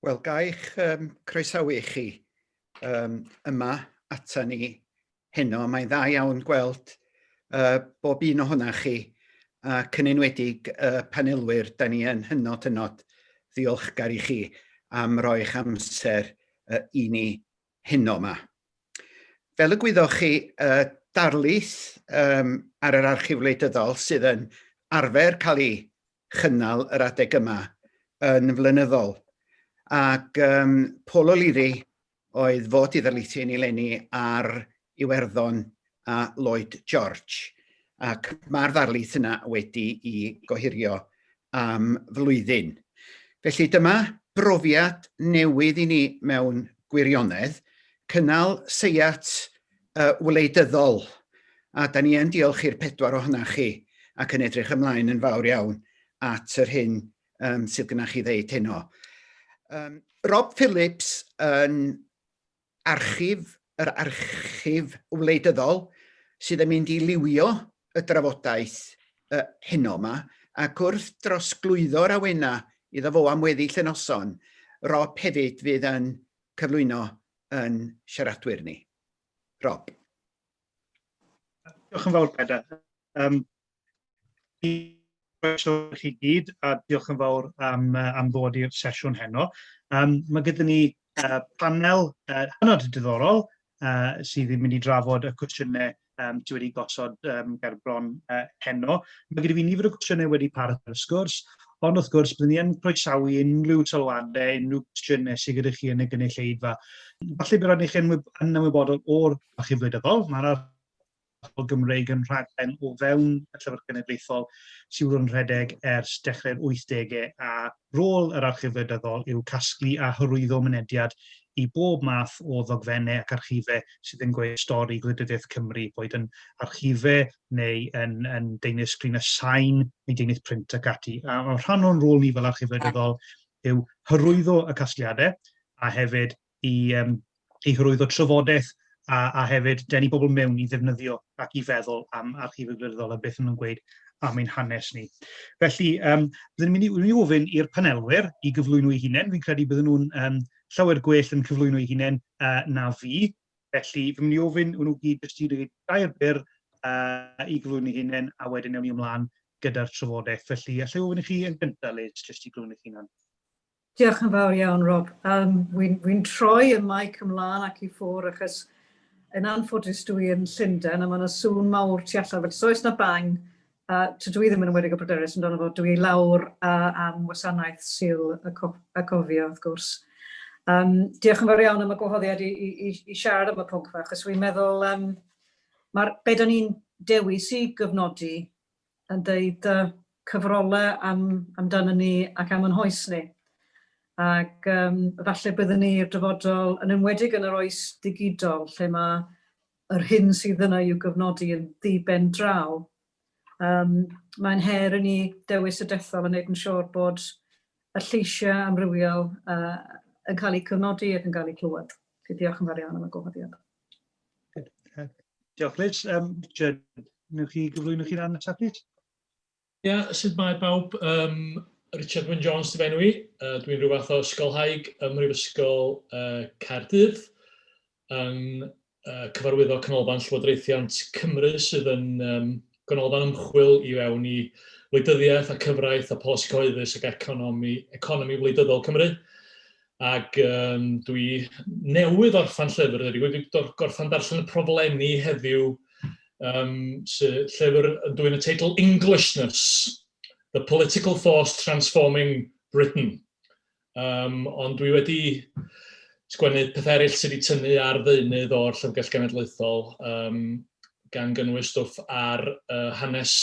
Wel, ga i'ch croesawu chi yma ata ni heno. Mae'n dda iawn gweld bob un ohonoch chi, ac yn enwedig panelwyr, da ni yn hynod ddiolchgar i chi am roi'ch amser i ni heno yma. Fel y gwyddoch chi, darlith ar yr archif wleidyddol sydd yn arfer cael ei chynnal yr adeg yma yn flynyddol. Ac Paul O'Leary oedd fod i ddarlithu yn eleni ar Iwerddon a Lloyd George. Ac mae'r ddarlith yna wedi i gohirio am flwyddyn. Felly dyma brofiad newydd i ni mewn gwirionedd, cynnal seiat wleidyddol. A da ni yn diolch i'r 4 ohonoch chi ac yn edrych ymlaen yn fawr iawn at yr hyn sydd gynnach chi ddeud heno. Rob Phillips yn yr archif wleidyddol sydd yn mynd i liwio y drafodaeth heno yma, ac wrth drosglwyddo'r awena iddo fo am weddill y noson, Rob hefyd fydd yn cyflwyno yn siaradwyr ni. Rob. Diolch yn fawr, Peder. Diolch i chi gyd, a diolch yn fawr am ddod i'r sesiwn heno. Mae gyda ni panel hynod diddorol sydd yn mynd i drafod y cwestiynau ti wedi gosod ger bron heno. Mae gyda fi nifer o cwestiynau wedi paratoi y sgwrs, ond wrth gwrs byddwn ni yn croesawu unrhyw sylwadau, unrhyw cwestiynau sydd gyda chi yn y gynulleidfa. Falle bydd rhaid i chi yn ymwybodol o'r archif wleidyddol. Mae'r archif Gymreig yn rhaglen o fewn y Llyfr Genedlaethol sydd wedi rhedeg ers dechrau'r 80au, a rôl yr archif wleidyddol yw casglu a hyrwyddo mynediad i bob math o ddogfennau ac archifau sydd yn gweud stori gwleidyddiaeth Cymru, boed yn archifau neu yn deunydd sgrin y sain neu deunydd print ac ati. A rhan o'n rôl ni fel archif wleidyddol yw hyrwyddo y casgliadau a hefyd i hyrwyddo trafodaeth a hefyd denu bobl mewn i ddefnyddio ac i feddwl am archif wleidyddol a beth yn gweud am ein hanes ni. Felly, byddwn ni'n mynd i ofyn i'r panelwyr i gyflwyno eu hunain. Fi'n credu bydden nhw'n llawer gwell yn cyflwyno eu hunain na fi. Felly, fi'n mynd i ofyn nhw gyd jyst i ddweud 2 byr i gyflwyno eu hunain, a wedyn newn ni ymlaen gyda'r trafodaeth. Felly, allai ofyn i chi yn gyntaf, Liz, jyst i gyflwyno eich hunain. Diolch yn fawr iawn, Rob. Wy'n troi y maic ymlaen ac i ffwr, achos yn anffodus dwi yn Llundain, a mae yna sŵn mawr tu allan, felly so oes na bang, dwi ddim yn ymwedig o bryderus amdano fo, dwi lawr am wasanaeth syl y cofio, wrth gwrs. Diolch yn fawr iawn am y gwahoddiad i siarad am y pwnc fa, achos dwi'n meddwl be da ni'n dewis i gyfnodi yn deud cyfrolau amdano ni ac am yn hoes ni. Ac falle byddwn ni'r dyfodol yn enwedig yn yr oes digidol, lle mae yr hyn sydd yna i'w gyfnodi yn ddiben draw. Mae'n her i ni dewis y dethol yn neud yn siŵr bod y lleisiau amrywiol yn cael eu cyfnodi ac yn cael eu clywed. Diolch yn fawr iawn am y gwahoddiad. Diolch, Liz. Richard, newch chi gyflwyno chi ran y tapit? Ie, sut mae bawb? Richard Wyn Jones di enw i. Dwi'n rhyw fath o ysgolhaig ym Mhrifysgol Caerdydd yn cyfarwyddo canolfan Llywodraethiant Cymru sydd yn ganolfan ymchwil i fewn i wleidyddiaeth a cyfraith a polisi cyhoeddus ac economi wleidyddol Cymru. Ac dwi newydd orffan llyfr, wedi gorffan darllen y problemi heddiw llyfr dwi'n y teitl Englishness, The Political Force Transforming Britain. Ond dwi wedi sgwennu pethau eraill sydd wedi tynnu ar ddeunydd o'r Llyfrgell Genedlaethol gan gynnwys stwff ar hanes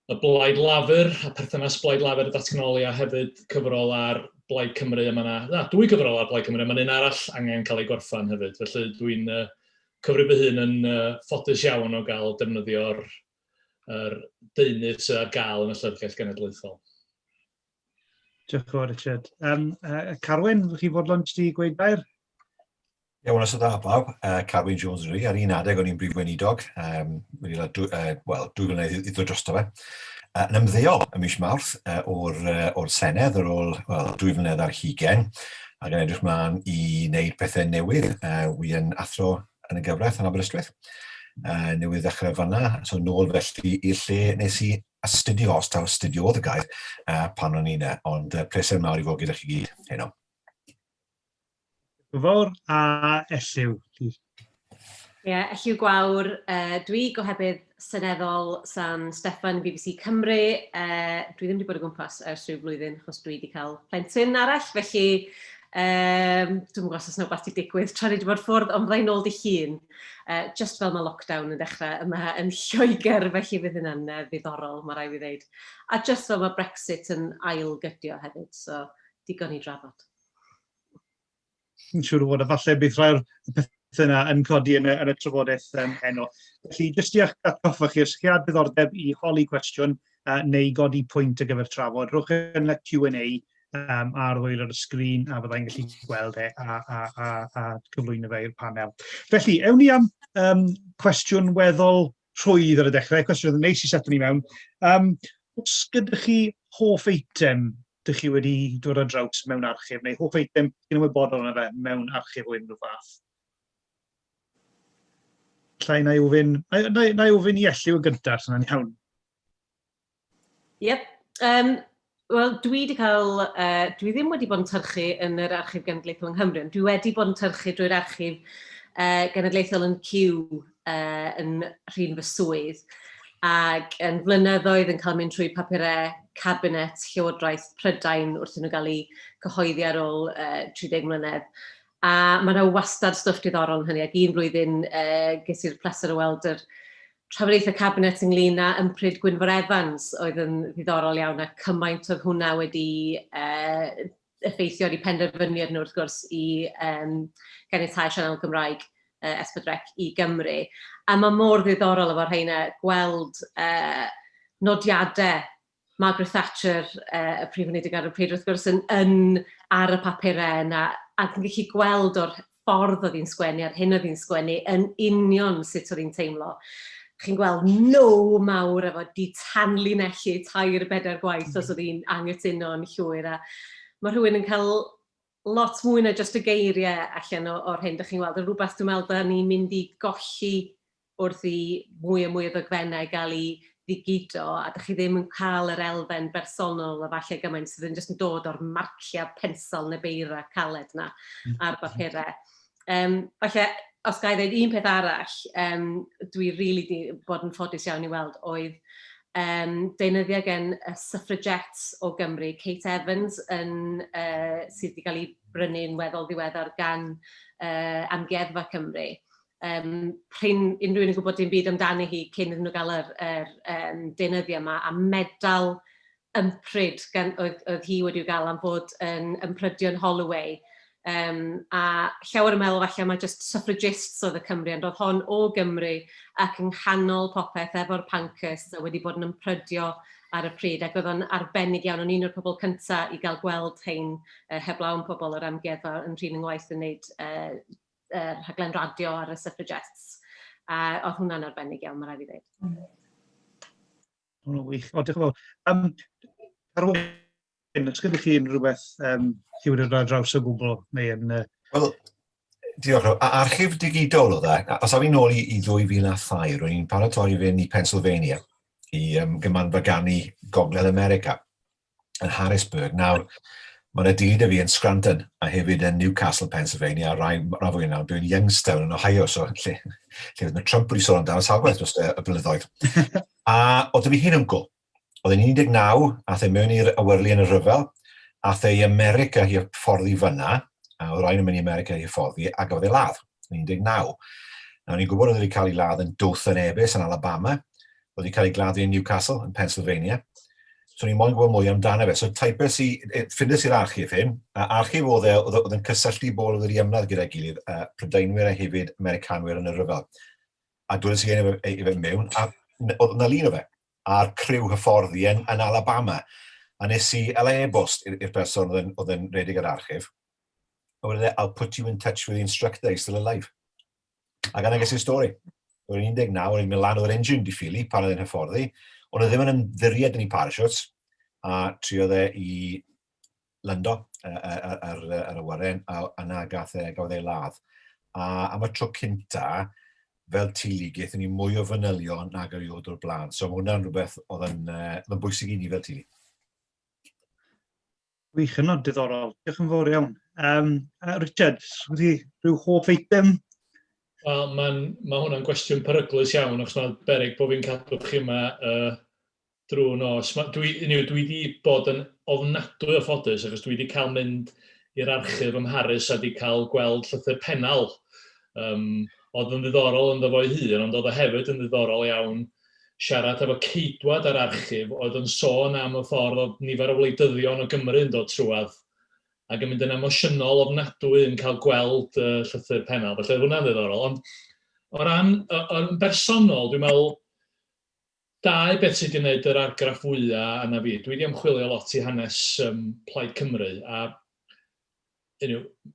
y Blaid Lafur, a perthynas Blaid Lafur y datganoli, a hefyd cyfrol ar Blaid Cymru. Mae 2 gyfrol ar Blaid Cymru, mae'n un arall angen cael ei gorffan hefyd. Felly dwi'n cyfrif fy hun yn ffodus iawn o gael defnyddio'r deunydd sydd ar gael yn y Llyfrgell Genedlaethol. Diolch yn fawr, Richard. Carwyn, fydwch chi fodlon ti gweud gair? Iawn, os o dda bawb, Carwyn Jones yn ar un adeg o'n i'n brif weinidog, wedi dwy flynedd i ddod drosto fe. Yn ymddeol ym mis Mawrth o'r Senedd ar ôl 2 flynedd ar hugain, ac yn edrych mlaen i wneud pethau newydd. Wi yn athro yn y gyfraith yn Aberystwyth. Newydd ddechrau fanna, so nôl felly i'r lle nes i astudio, os taw astudio oedd y gair, pan o'n i'n ond pleser mawr i fod gyda chi gyd heno. Fawr a Elliw. Ie, Elliw Gwawr, dwi gohebydd seneddol San Steffan BBC Cymru. Dwi ddim wedi bod o gwmpas ers rhyw flwyddyn, achos dwi wedi cael plentyn arall, felly dwi'n gwybod os yna wbeth i digwydd tra ni wedi bod ffwrdd, ond byddai'n ôl di llun. Just fel mae lockdown yn dechrau yma yn Lloegr, felly fydd hynna'n ddiddorol, mae rai fi ddeud. A just fel mae Brexit yn ailgydio hefyd, so digon i drafod. Yn siŵr o fod, a falle bydd rhai'r pethau yna yn codi yn y trafodaeth heno. Felly, jyst i atgoffa chi, os chi ar diddordeb i holi cwestiwn neu godi pwynt ar gyfer trafod, rhowch yn y Q&A ar ddwyl ar y sgrin, a byddai'n gallu gweld a cyflwyno fe i'r panel. Felly, ewn ni am cwestiwn weddol rhwydd ar y dechrau, cwestiwn neis i setio ni mewn. Os gyda chi hoff eitem dych chi wedi dod ar draws mewn archif, neu hoff eitem yn ymwybodol yna fe mewn archif o unrhyw fath? Llai na i ofyn i Elliw yn gyntaf, sy'n iawn. Yep. Wel, dwi ddim wedi bod yn tyrchu yn yr archif genedlaethol yng Nghymru, dwi wedi bod yn tyrchu drwy'r archif genedlaethol yn Cyw yn rhin fy swydd, ac yn flynyddoedd yn cael mynd trwy papurau cabinet Llywodraeth Prydain wrth nhw gael eu cyhoeddi ar ôl 30 mlynedd. A mae yna wastad stwff diddorol yn hynny, ac un blwyddyn ges i'r pleser o weld yr trafodaethau cabinet ynglyn â ympryd Gwynfor Evans oedd yn ddiddorol iawn, a cymaint oedd hwnna wedi effeithio ar eu penderfyniad nhw wrth gwrs i ganiatáu sianel Gymraeg S4C i Gymru. A mae mor ddiddorol efo'r rheina gweld nodiadau Margaret Thatcher, y prif weinidog ar y pryd, wrth gwrs, ar y papurau yna, ac yn gallu gweld o'r ffordd oedd hi'n sgwennu, a'r hyn oedd hi'n sgwennu, yn union sut oedd hi'n teimlo. Chi'n gweld no mawr efo di tanlinellu 3-4 gwaith os oedd hi'n anghytuno'n llwyr. Mae rhywun yn cael lot mwy na just y geiriau allan o'r hyn, ydych chi'n gweld, yn rhywbeth dwi'n meddwl da ni'n mynd i golli wrth i mwy o ddogfennau gael ei ddigido, a ydych chi ddim yn cael yr elfen bersonol a falle gymaint sydd yn just yn dod o'r marciau pensel neu beira caled na ar bapurau. Falle, os ga i ddweud un peth arall, dwi rili bod yn ffodus iawn i weld, oedd deunyddiau gen y suffragettes o Gymru, Kate Evans, sydd wedi cael ei brynu'n weddol ddiweddar gan Amgueddfa Cymru. Unrhyw un yn gwybod dim byd amdani hi cyn iddyn nhw gael yr deunyddiau yma, a medal ympryd oedd hi wedi gael am fod yn ymprydio'n Holloway. A llawer yn meddwl falle mae just suffragists oedd y Cymru, ond oedd hon o Gymru ac yng nghanol popeth efo'r pancus a wedi bod yn ymprydio ar y pryd, ac oedd o'n arbennig iawn, o'n un o'r pobl cyntaf i gael gweld hein heblawn pobl o'r amgueddfa yn rhin yngwaith yn gwneud rhaglen radio ar y suffragettes. A oedd hwnna'n arbennig iawn, mae rai fi ddweud. Hwnnw wych. O, diolch yn fawr. Arwain, os gyda chi unrhyw beth chi wedi dod ar draws o gwbl, neu yn... Wel, diolch. Archif digidol o dda. Os awn nôl i 2003, ro'n i'n paratoi fynd i Pennsylvania i gymanfaganu Gogledd America yn Harrisburg. Nawr, mae yna dyn y fi yn Scranton a hefyd yn Newcastle, Pennsylvania, a rai fwy nawr, dwi'n Youngstown yn Ohio, so lle oedd mae Trump wedi sôn amdano salwaith dros y blynyddoedd. A oedd fi hyn ymgol. Oedd yn 19, ath e mewn i'r awyrlu yn y rhyfel, ath e i America i fforddi fyna, a oedd rhaid yn mynd i America i fforddi, ac oedd e ladd, yn 19. Nawr, ni'n gwybod oedd wedi cael ei ladd yn Dothan-Ebys yn Alabama, oedd wedi cael ei gladdu yn Newcastle, yn Pennsylvania. So ni'n moyn gwybod mwy amdano fe. So taipes i, ffindus i'r archif hyn, archif oedd yn cysylltu bol oedd wedi ymladd gyda'i gilydd, Prydeinwyr a hefyd Americanwyr yn y rhyfel. A dweud sy'n ei fe mewn, a oedd yna lun o fe, a'r criw hyfforddi yn Alabama. A nes i e-bost i'r person oedd yn redig yr archif, I'll put you in touch with the instructor, he's still alive. Ac yna ges i'r stori. Oedden 19, oedden mynd lan o'r engine di ffili pan oedd yn hyfforddi, ond oedd ddim yn ymddiried yn ei parachutes, a triodd e i lyndo ar y waren, a yna gafodd ei ladd. A am y tro cynta, fel tili, gaethon ni mwy o fanylion nag eriod o'r blaen. So mae hwnna'n rhywbeth oedd yn bwysig i ni fel tili. Wych yno, diddorol. Diolch yn fawr iawn. Richard, wedi rhyw hoff eitem? Wel, mae hwnna'n gwestiwn peryglus iawn, achos mae'n beryg bod fi'n cadw chi yma drwy nos. Dwi wedi bod yn ofnadwy o ffodus, achos dwi wedi cael mynd i'r archif ym Mharis a wedi cael gweld llythyr pennal. Oedd yn ddiddorol yn ddofo'i hun, ond oedd o hefyd yn ddiddorol iawn siarad efo ceidwad ar archif, oedd yn sôn am y ffordd o nifer o wleidyddion o Gymru yn dod trwad, ac yn mynd yn emosiynol ofnadwy yn cael gweld llythyr pennal. Felly hwnna'n ddiddorol. Ond o ran yn bersonol, dwi'n meddwl, dau beth sydd wedi gwneud yr argraff fwyaf yna fi. Dwi wedi ymchwilio lot i hanes Plaid Cymru, a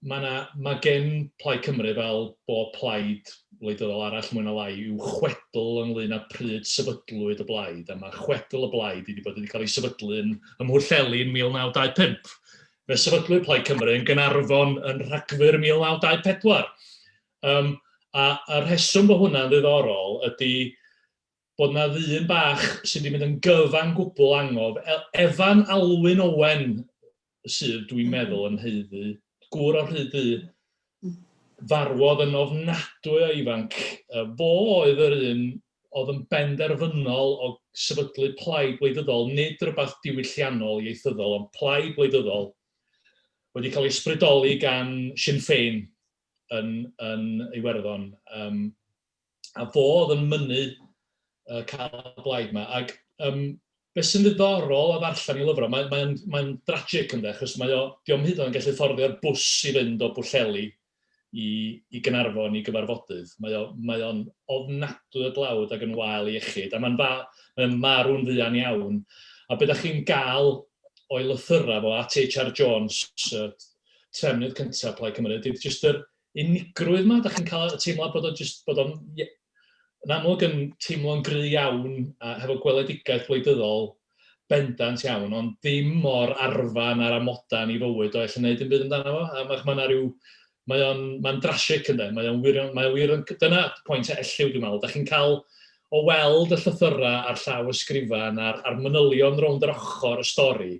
mae gen Plaid Cymru fel bod plaid wleidyddol arall mwy na lai i'w chwedl ynglyn â pryd sefydlwyd y blaid, a mae chwedl y blaid wedi cael ei sefydlu ym Mhwllheli yn 1925. Fe sefydlwyd Plaid Cymru yn Gaernarfon yn Rhagfyr 1924. A'r rheswm bod hwnna'n ddiddorol ydy bod yna ddyn bach sydd wedi mynd yn gyfan gwbl angof, Efan Alwyn Owen, sydd dwi'n meddwl yn haeddu, gŵr o'r Rhydd, farwodd yn ofnadwy o ifanc. Fo oedd yr un oedd yn benderfynol o sefydlu plaid wleidyddol, nid rhywbeth diwylliannol ieithyddol, ond plaid wleidyddol wedi cael ei ysbrydoli gan Sinn Féin yn Iwerddon. A fo oedd yn mynnu cael y blaid yma. Ac beth sy'n ddiddorol o ddarllen i lyfrau, mae'n tragic ynddo, achos diom hyd yn gallu fforddi'r bws i fynd o Bwllheli i Gaernarfon i gyfarfodydd. Mae o'n ofnadwy o dlawd ac yn wael i iechyd, a mae'n marw'n fuan iawn. A beth ydych chi'n gael o'i lythyrau fo at H.R. Jones, trefnydd cyntaf Plaid Cymru, ydy jyst yr unigrwydd yma, ydych chi'n cael y teimlo bod o'n yn amlwg yn teimlo'n gry iawn a hefo gweledigaeth wleidyddol bendant iawn, ond ddim mor arfan ar amodan i fywyd o allan wneud yn byd amdano fo. Mae'n drasic ynddo, mae'n wir, dyna pwynt elliw dwi'n meddwl. Da chi'n cael o weld y llythyrau ar llaw ysgrifan a'r manylion rownd yr ochr y stori,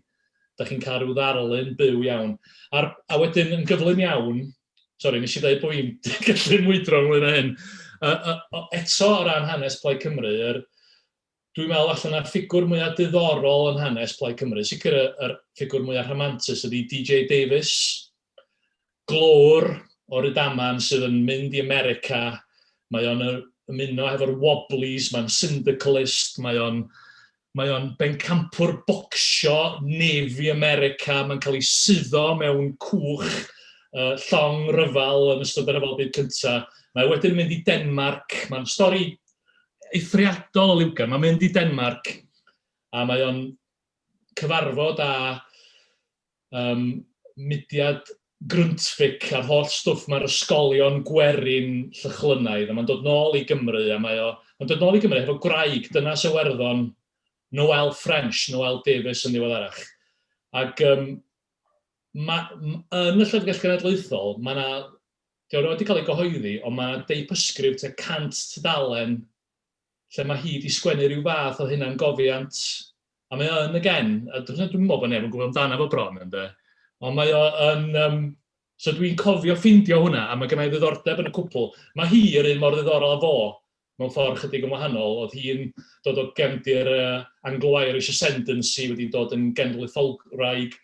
da chi'n cael rhyw ddarlun byw iawn. A wedyn yn gyflym iawn, sori, nes i ddweud bod fi'n gallu mwydro ynglyn â hyn, eto o ran hanes Plaid Cymru, dwi'n meddwl allan na'r ffigwr mwyaf diddorol yn hanes Plaid Cymru, sicr y ffigwr mwyaf rhamantus ydy DJ Davies, glôr o Rydaman sydd yn mynd i America, mae o'n ymuno efo'r Wobblies, mae'n syndicalist, mae o'n bencampwr bocsio Navy America, mae'n cael ei suddo mewn cwch llong ryfal yn ystod yr Ryfel Byd Cyntaf. Mae wedyn mynd i Denmark, mae'n stori eithriadol o liwgar, mae'n mynd i Denmark a mae o'n cyfarfod â mudiad Gruntfig a'r holl stwff mae'r ysgolion gwerin Llychlynaidd, a mae'n dod nôl i Gymru, a mae'n dod nôl i Gymru efo gwraig, dynas Iwerddon, Noel French, Noel Davies yn ddiweddarach. Ac yn y Llyfrgell Genedlaethol, diolch wedi cael ei gyhoeddi, ond mae'n deipysgrif 100 tudalen lle mae hi wedi sgwennu rhyw fath o hynna'n gofiant. A mae yn, again, dwi'n meddwl bod neb yn gwybod amdano fo bron, ynddo. Ond mae o'n... So dwi'n cofio ffindio hwnna, a mae gennau ddiddordeb yn y cwpl. Mae hi yr un mor ddiddorol a fo, mewn ffordd chydig yn wahanol. Oedd hi'n dod o gefndir Anglo-Irish Ascendancy, wedi dod yn genedlaetholwraig.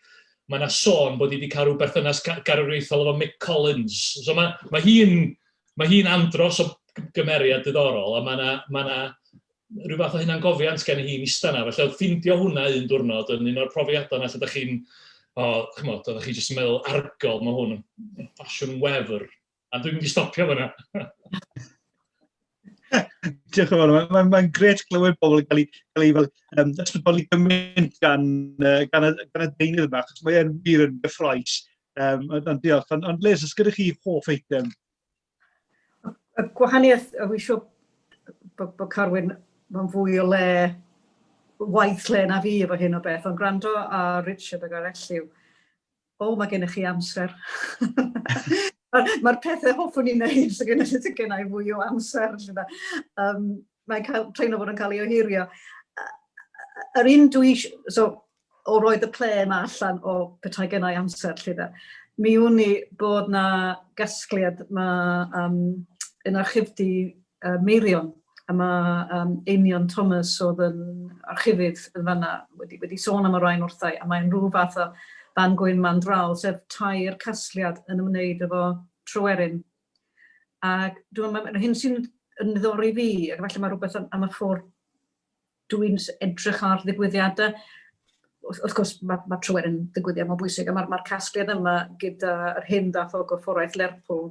Mae yna sôn bod hi wedi cael rhyw berthynas garwriaethol efo Mick Collins. So mae hi'n andros o gymeriad diddorol, a mae yna rhyw fath o hynna'n gofiant gen hi'n istana. Felly oedd ffindio hwnna un diwrnod yn un o'r profiadau yna lle ydych chi'n chymod, oeddech chi jyst yn meddwl argol, mae hwn yn ffasiwn wefr. A dwi'n mynd i stopio fyna. Diolch yn fawr. Mae'n gret glywed pobl yn cael ei ysbrydoli gymaint gan y deunydd yma, achos mae'n wir yn gyffroes. Ond diolch. Ond Liz, os gyda chi hoff eitem? Y gwahaniaeth, a wi eisiau bod Carwyn mewn fwy o le, waith le na fi efo hyn o beth, ond gwrando a Richard ag Arelliw, mae gennych chi amser. Mae'r pethau hoffwn i'n neud, so gennau fwy o amser. Mae'n treino fod yn cael ei ohirio. Yr un dwi, so, o roedd y ple yma allan o petai gennau amser, mi wn i bod na gasgliad yn archifdy Meirion, a mae Einion Thomas oedd yn archifydd yn fanna wedi sôn am y rhain wrthau, a mae'n rhyw fath o fan gwyn man draw, sef tair casgliad yn ymwneud efo Tryweryn. Ac dwi'n meddwl, hyn sy'n yn ddiddori fi, ac falle mae rhywbeth am y ffordd dwi'n edrych ar ddigwyddiadau. Wrth gwrs, mae Tryweryn ddigwyddiad mor bwysig, a mae'r casgliad yma gyda'r hyn dath o Gorfforaeth Lerpwl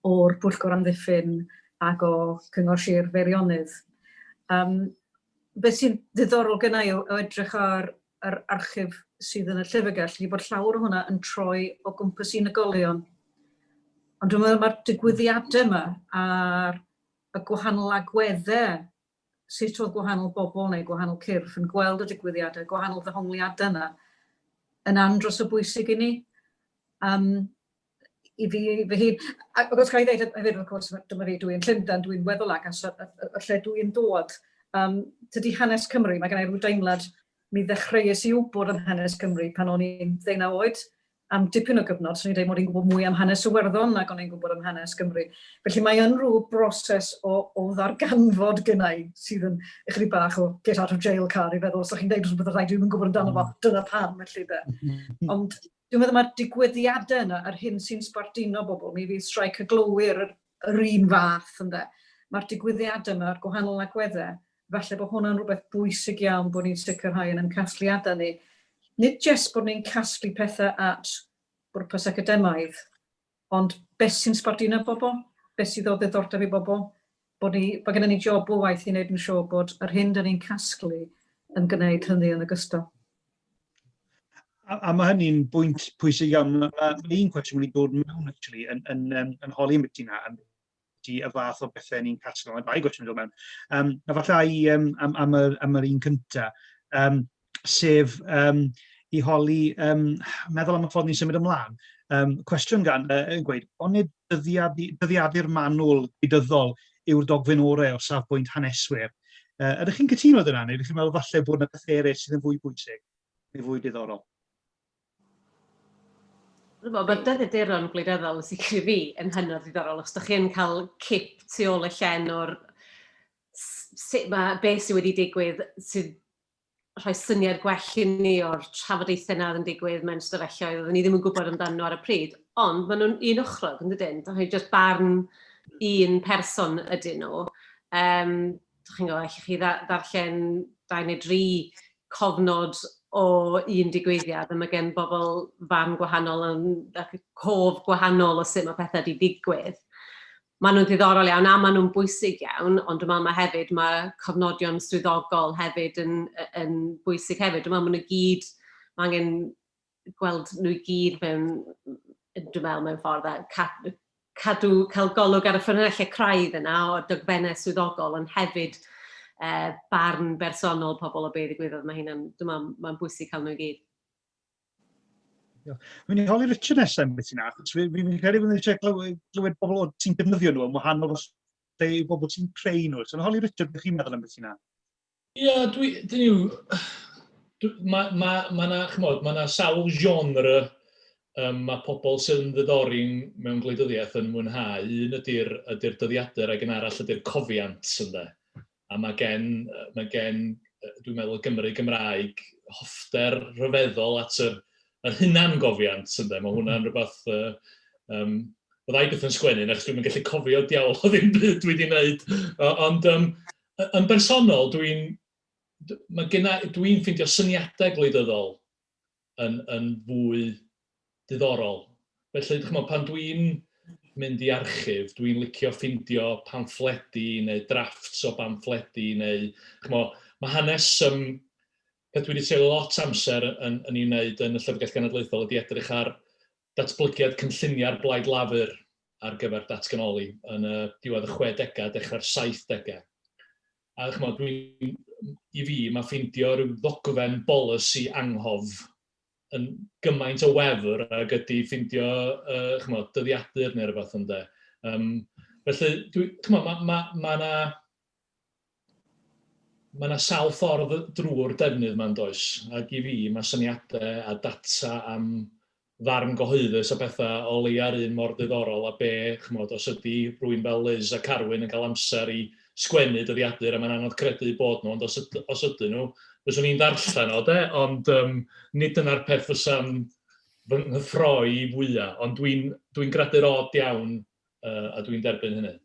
o'r Pwyllgor Amddiffyn ac o Cyngor Sir Feirionnydd. Beth sy'n ddiddorol gennau o edrych ar yr archif sydd yn y llyfrgell, ydy bod llawer o hwnna yn troi o gwmpas unigolion. Ond dwi'n meddwl mae'r digwyddiadau yma a'r y gwahanol agweddau sut oedd gwahanol bobl neu gwahanol cyrff yn gweld y digwyddiadau, gwahanol ddehongliadau yna, yn andros o bwysig i ni. I fi hun, ac os gael ei ddweud hefyd, wrth gwrs, dyma fi, dwi'n Llundain, dwi'n weddol agos, y lle dwi'n dod. Tydi hanes Cymru, mae gen i rhyw deimlad, mi ddechreuais i wybod am hanes Cymru pan o'n i'n 19 oed, am dipyn o gyfnod, so ni'n dweud mod i'n gwybod mwy am hanes Iwerddon ac o'n i'n gwybod am hanes Cymru. Felly mae yn rhyw broses o ddarganfod gynnau sydd yn ychydig bach o get out of jail card i feddwl, os ydych chi'n dweud rhywbeth rhaid, dwi'n gwybod amdano fo, dyna pam, felly de. Ond dwi'n meddwl mae'r digwyddiadau yna, yr hyn sy'n sbarduno bobl, mi fydd streic y glôwyr yr un fath, ynde. Mae'r digwyddiadau yma, yr gwahanol agweddau, falle bod hwnna'n rhywbeth bwysig iawn bod ni'n sicrhau yn casgliadau ni. Nid jyst bod ni'n casglu pethau at bwrpas academaidd, ond beth sy'n sbarduno bobl, beth sydd o ddiddordeb i bobl, bod gennym ni job o waith i wneud yn siŵr bod yr hyn dyn ni'n casglu yn gwneud hynny yn ogystal. A mae hynny'n bwynt pwysig iawn. Mae un cwestiwn wedi dod mewn, actually, yn holi am beth yna, y fath o bethau ni'n casglu. Mae dau gwestiwn yn dod mewn. A falle am yr un cyntaf, sef i holi, meddwl am y ffordd ni'n symud ymlaen. Cwestiwn gan yn gweud, ond nid dyddiadu'r manwl gwleidyddol yw'r dogfen orau o safbwynt haneswyr. Ydych chi'n cytuno dyna, neu ydych chi'n meddwl falle bod yna beth eraill sydd yn fwy bwysig, neu fwy diddorol? Mae'r dyddiaduron gwleidyddol yn sicr i fi yn hynod ddiddorol. Os ydych chi'n cael cip tu ôl y llen o'r beth sydd wedi digwydd, sydd rhoi syniad gwell i ni o'r trafodaethau yna yn digwydd mewn stafelloedd, oedden ni ddim yn gwybod amdano ar y pryd. Ond maen nhw'n un ochrog, yn dydyn. Dwi'n just barn un person ydyn nhw. Dwi'n chi'n gwybod, chi ddarllen 2 neu 3 cofnod o un digwyddiad, a mae gen bobl fan gwahanol ac cof gwahanol o sut mae pethau wedi digwydd. Maen nhw'n ddiddorol iawn a maen nhw'n bwysig iawn, ond dwi'n meddwl mae cofnodion swyddogol hefyd yn bwysig hefyd. Dwi'n meddwl mae nhw gyd, mae angen gweld nhw gyd mewn ffordd, cael golwg ar y ffynonellau craidd yna o dogfennau swyddogol, ond hefyd barn bersonol pobl o beth ddigwyddodd. Mae'n bwysig cael nhw gyd. Mi'n ei holi Richard nesaf yn beth sy'n achos. Fi'n credu bod ni'n eisiau glywed bobl sy'n defnyddio nhw yn wahanol os bobl sy'n creu nhw. So, holi Richard, beth chi'n meddwl am beth sy'n achos? Ie, mae yna sawl genre mae pobl sydd yn ddiddori mewn gwleidyddiaeth yn mwynhau. Un ydy'r dyddiadur ac yn arall ydy'r cofiant, ynde. A mae gen, dwi'n meddwl, Gymru Gymraeg hoffter rhyfeddol at yr hunangofiant, ynde. Mae hwnna'n rhywbeth, byddai beth yn sgwennu, achos dwi'n gallu cofio diawl o ddim byd dwi wedi wneud. Ond yn bersonol, dwi'n ffeindio syniadau gwleidyddol yn fwy diddorol. Felly, pan dwi'n mynd i archif, dwi'n licio ffeindio pamffledi neu drafts o pamffledi neu... Mae hanes, beth dwi wedi treulio lot amser yn ei wneud yn y Llyfrgell Genedlaethol ydy edrych ar datblygiad cynlluniau'r blaid lafur ar gyfer datganoli yn y diwedd y 60au, dechrau'r 70au. A chymod, i fi, mae ffeindio rhyw ddogfen bolisi anghof yn gymaint o wefr ag ydy ffeindio dyddiadur neu rhywbeth ynde. Felly, mae yna sawl ffordd drwy'r defnydd yma'n does. Ac i fi, mae syniadau a data am ddarn gyhoeddus a bethau o leia'r un mor ddiddorol a os ydy rhywun fel Liz a Carwyn yn cael amser i sgwennu dyddiadur a mae'n anodd credu bod nhw, ond os ydyn nhw, fyswn i'n darllen o, ond nid yna'r peth fysa'n fy nghyffroi fwyaf, ond dwi'n gradu'r od iawn a dwi'n derbyn hynny.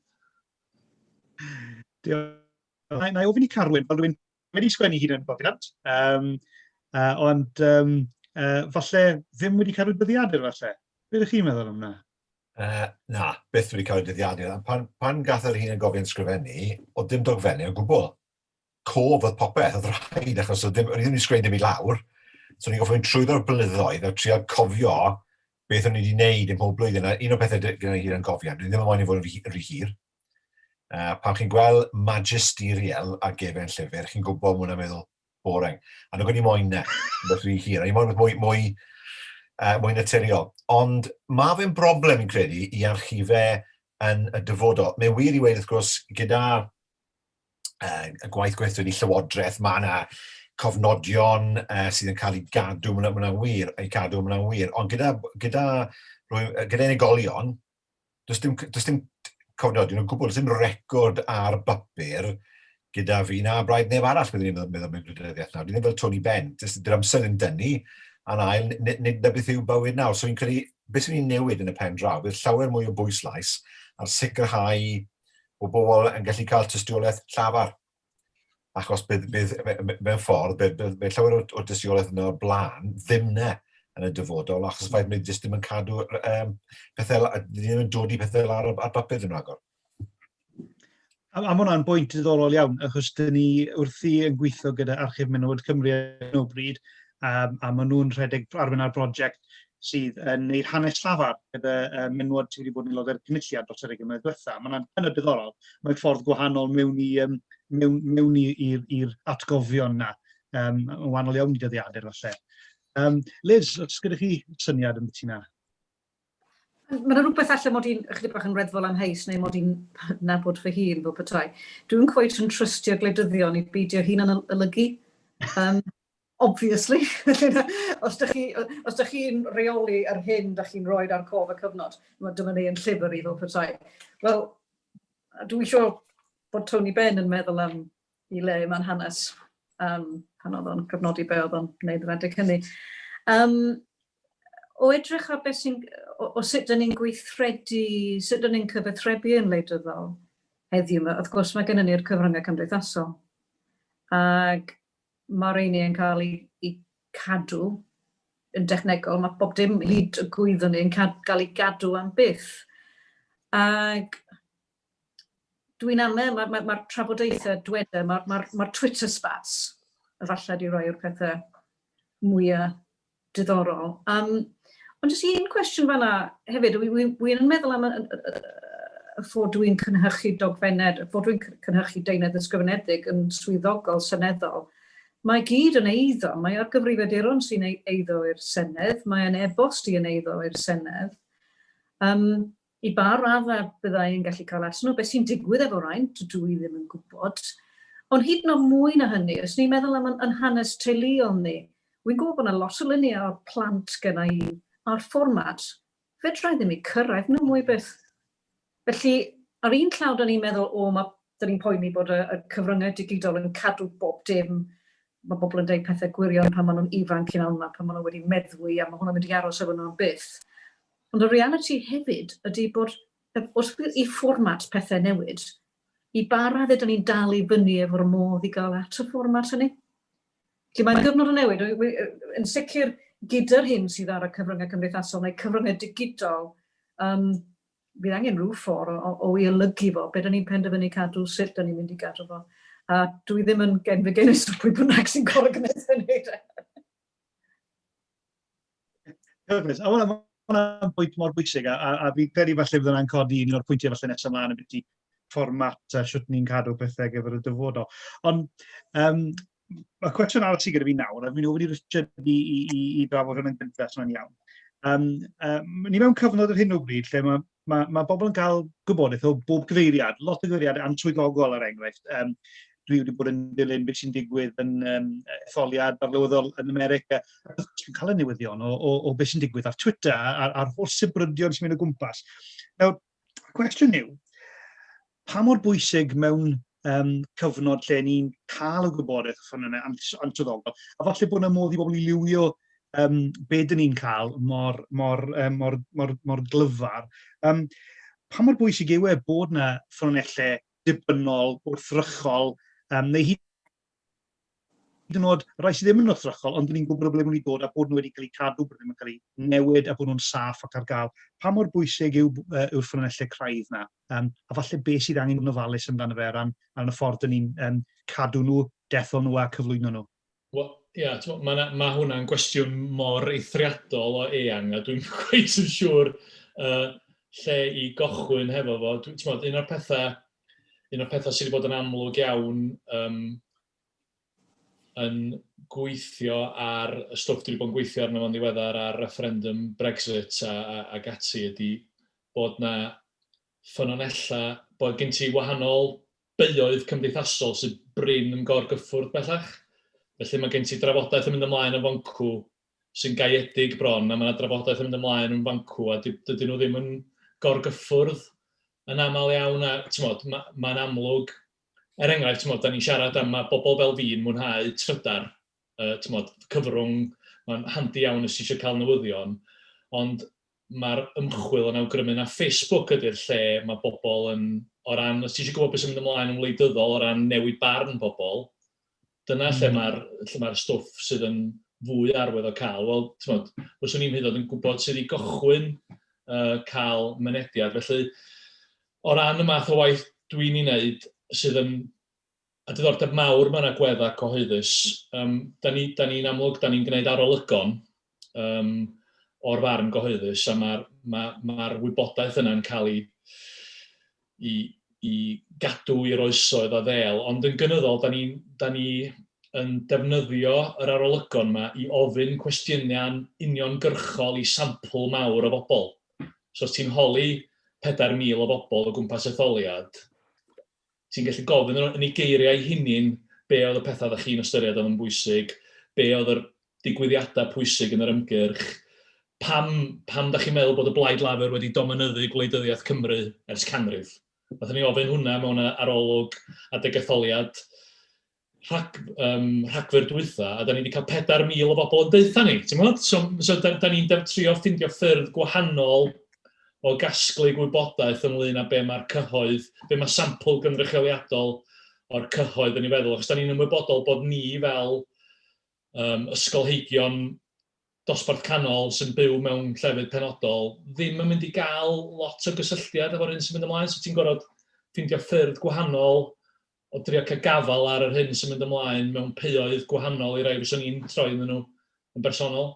Na i ofyn i Carwyn, fel rwy'n wedi sgwennu hyn yn boddiad, ond falle ddim wedi cadw dyddiadur falle. Be ydych chi'n meddwl am hwnna? Na, byth wedi cael ei dyddiadur. Pan gath yr hun yn gofyn sgrifennu, o dim dogfennau o gwbl. Cof oedd popeth, oedd rhaid, achos o'n i ddim wedi sgwennu dim i lawr. So ni'n gofyn trwyddo'r blynyddoedd a trio cofio beth o'n i wedi gwneud ym mhob blwyddyn. Un o bethau gyda hi yn gofio, dwi ddim yn moyn i fod yn rhy hir. Pan chi'n gweld magisterial a gefen llyfr, chi'n gwybod mwyn am meddwl boring. A nhw'n gwneud moyn ne, beth rhy hir. A ni'n moyn mwy naturiol. Ond mae fe'n broblem i'n credu i archifau yn y dyfodol. Mae'n wir i weid, wrth gwrs, gyda y gwaith gweithio ni llywodraeth, mae yna cofnodion sydd yn cael ei gadw, mae'n wir, ond gyda unigolion, does dim cofnodion o gwbl, does dim record ar bapur gyda fi na braidd neb arall byddwn i'n meddwl mewn gwleidyddiaeth nawr. Dwi'n fel Tony Bent, dy'r amser yn dynnu, a'n ail, nid na beth yw bywyd nawr. So fi'n credu, beth sy'n ni'n newid yn y pen draw, bydd llawer mwy o bwyslais ar sicrhau o bobl yn gallu cael tystiolaeth llafar. Achos bydd mewn ffordd, bydd llawer o tystiolaeth yn o'r blaen, ddim ne yn y dyfodol, achos ffaith mae jyst ddim yn cadw pethau, ddim yn dod i pethau ar bapur yn rhagor. A mae hwnna'n bwynt diddorol iawn, achos dyn ni wrthi yn gweithio gyda Archif Menywod Cymru yn o bryd, a maen nhw'n rhedeg arwain ar brosiect sydd yn gwneud hanes llafar gyda menywod sydd wedi bod yn aelod o'r cynulliad dros yr 20 mlynedd diwethaf. Mae'n hynod diddorol. Mae'n ffordd gwahanol mewn i'r atgofion yna. Yn wahanol iawn i dyddiadur falle. Liz, os gyda chi syniad yn beth yna? Mae'n rhywbeth allan mod i'n chydig bach yn reddfol amheus neu mod i'n nabod fy hun fel petai. Dwi'n cweit yn trystio gwleidyddion i beidio hun yn olygu. Obviously, os da chi'n reoli ar hyn, da chi'n rhoi ar cof y cyfnod, dyma ni yn llyfr i fel petai. Wel, dwi'n siŵr bod Tony Ben yn meddwl am i le mewn hanes pan oedd o'n cyfnodi be oedd o'n gwneud yr adeg hynny. O edrych ar beth o sut dyn ni'n gweithredu, sut dyn ni'n cyfathrebu yn wleidyddol heddiw yma, wrth gwrs mae gennym ni'r cyfryngau cymdeithasol. Ac mae'r rheini yn cael ei cadw yn dechnegol, mae bob dim hyd y gwyddon ni'n cael ei gadw am byth. Ac dwi'n aml, mae'r trafodaethau dweda, mae'r Twitter spats, efallai di roi o'r pethau mwyaf diddorol. Ond jyst un cwestiwn fan'na hefyd, wy'n meddwl am y ffordd dwi'n cynhyrchu dogfennau, y ffordd dwi'n cynhyrchu deunydd ysgrifenedig yn swyddogol, seneddol. Mae gyd yn eiddo, mae ar gyfrifiaduron sy'n eiddo i'r Senedd, mae'n e-bost i'n eiddo i'r Senedd. I ba raddau byddai'n gallu cael allan o beth sy'n digwydd efo rhain, dwi ddim yn gwybod. Ond hyd yn oed mwy na hynny, os ni'n meddwl am yn hanes teuluol ni, wy'n gwybod bod yna lot o lunia o'r plant gyda i a'r fformat, fedra i ddim i cyrraedd nhw mwy byth. Felly, ar un llaw, da ni'n meddwl, da ni'n poeni bod y cyfryngau digidol yn cadw bob dim. Mae bobl yn dweud pethau gwirion pan maen nhw'n ifanc yn alma, pan maen nhw wedi meddwi a mae hwnna'n mynd i aros efo nhw'n byth. Ond y realiti hefyd ydy bod, wrth i fformat pethau newid, i ba raddau da ni'n dal i fyny efo'r modd i gael at y fformat hynny. Felly mae'n gyfnod o newid, yn sicr gyda'r hyn sydd ar y cyfryngau cymdeithasol neu cyfryngau digidol, bydd angen rhyw ffordd o i olygu fo, beth da ni'n penderfynu cadw, sut da ni'n mynd i gadw fo. A dwi ddim yn genfigennus o pwy bynnag sy'n gorau gwneud hynny. Cyfres. A hwnna'n pwynt mor bwysig, a fi credu falle bydd hwnna'n codi un o'r pwyntiau falle nesaf ymlaen y byti fformat a siwt ni'n cadw pethau gyfer y dyfodol. Ond mae cwestiwn arall sydd gyda fi nawr, a fi'n ofyn i Richard i drafod hwnna'n gyntaf, sy'n iawn. Ni mewn cyfnod ar hyn o bryd lle mae bobl yn cael gwybodaeth o bob gyfeiriad, lot o gyfeiriad answyddogol ar enghraifft. Dwi wedi bod yn dilyn beth sy'n digwydd yn etholiad arlywyddol yn America. Dwi'n cael y newyddion o beth sy'n digwydd ar Twitter, a'r holl sybrydion sy'n mynd o gwmpas. Nawr, y cwestiwn yw, pa mor bwysig mewn cyfnod lle ni'n cael y gwybodaeth ffynnu answyddogol, a falle bod yna modd i bobl i liwio be dyn ni'n cael mor glyfar. Pa mor bwysig yw bod yna ffynonellau dibynnol, wrthrychol, neu hyd yn oed rai sydd ddim yn wrthrychol, ond dyn ni'n gwybod ble mwyn i dod a bod nhw wedi cael eu cadw, bod nhw'n cael eu newid a bod nhw'n saff ac ar gael. Pa mor bwysig yw'r ffynonellau craidd yna? A falle beth sydd angen yn ofalus amdano fe ar y ffordd dyn ni'n cadw nhw, dethol nhw a cyflwyno nhw? Wel, ia, mae hwnna'n gwestiwn mor eithriadol o eang, a dwi'n gweud yn siŵr lle i gochwyn hefo fo. Un o'r pethau sydd wedi bod yn amlwg iawn yn gweithio ar y stwff dwi wedi bod yn gweithio arno fo'n ddiweddar ar referendum Brexit ac ati ydy bod na ffynonellau, bod gen ti wahanol beioedd cymdeithasol sydd brin yn gorgyffwrdd bellach. Felly mae gen ti drafodaeth yn mynd ymlaen yn Fancw sy'n gaeedig bron, a mae yna drafodaeth yn mynd ymlaen yn Fancw, a dydyn nhw ddim yn gorgyffwrdd yn aml iawn. Mae'n amlwg, enghraifft, da ni'n siarad am mae bobl fel fi'n mwynhau trydar, cyfrwng, mae'n handi iawn os eisiau cael newyddion, ond mae'r ymchwil yn awgrymu na Facebook ydy'r lle mae bobl yn, o ran, os ti eisiau gwybod beth sy'n mynd ymlaen yn wleidyddol o ran newid barn bobl, dyna lle mae'r stwff sydd yn fwy arwydd o cael. Wel, fyswn ni'n hyd yn gwybod sydd i gychwyn cael mynediad. Felly, o ran y math o waith dwi'n ei wneud, sydd yn a diddordeb mawr mewn agweddau cyhoeddus, da ni'n amlwg, da ni'n gwneud arolygon o'r farn gyhoeddus, a mae'r wybodaeth yna'n cael i gadw i'r oesoedd o ddel, ond yn gynyddol, da ni yn defnyddio yr arolygon yma i ofyn cwestiynau uniongyrchol i sampl mawr o bobl. So os ti'n holi 4,000 o bobl o gwmpas etholiad, ti'n gallu gofyn yn ei geiriau hunin be oedd y pethau ddech chi'n ystyried oedd yn bwysig, be oedd yr digwyddiadau pwysig yn yr ymgyrch, pam ddech chi'n meddwl bod y Blaid Lafur wedi dominyddu gwleidyddiaeth Cymru ers canrif. Nathon ni ofyn hwnna mewn arolwg adeg etholiad Rhagfyr dwytha, a da ni wedi cael 4,000 o bobl yn deutha ni. So da ni'n trio ffindio ffyrdd gwahanol o gasglu gwybodaeth ynglyn â be mae'r cyhoedd, be mae sampl gynrychioliadol o'r cyhoedd yn ei feddwl. Achos da ni'n ymwybodol bod ni fel ysgolheigion dosbarth canol sy'n byw mewn llefydd penodol ddim yn mynd i gael lot o gysylltiad efo'r hyn sy'n mynd ymlaen. So ti'n gorfod ffindio ffyrdd gwahanol o drio cael gafal ar yr hyn sy'n mynd ymlaen mewn peoedd gwahanol i rai fyswn ni'n troi iddyn nhw yn bersonol.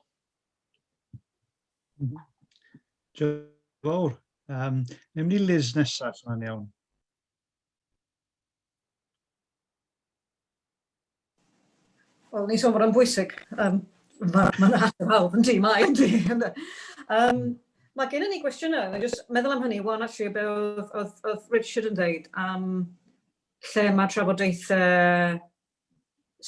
Fawr. Newn ni Liz nesaf, yna'n iawn. Wel, ni sôn bod yn bwysig. Mae'n hawdd yn di, mae'n di. Mae gen i ni gwestiynau, just meddwl am hynny, one actually oedd Richard yn dweud lle mae trafodaethau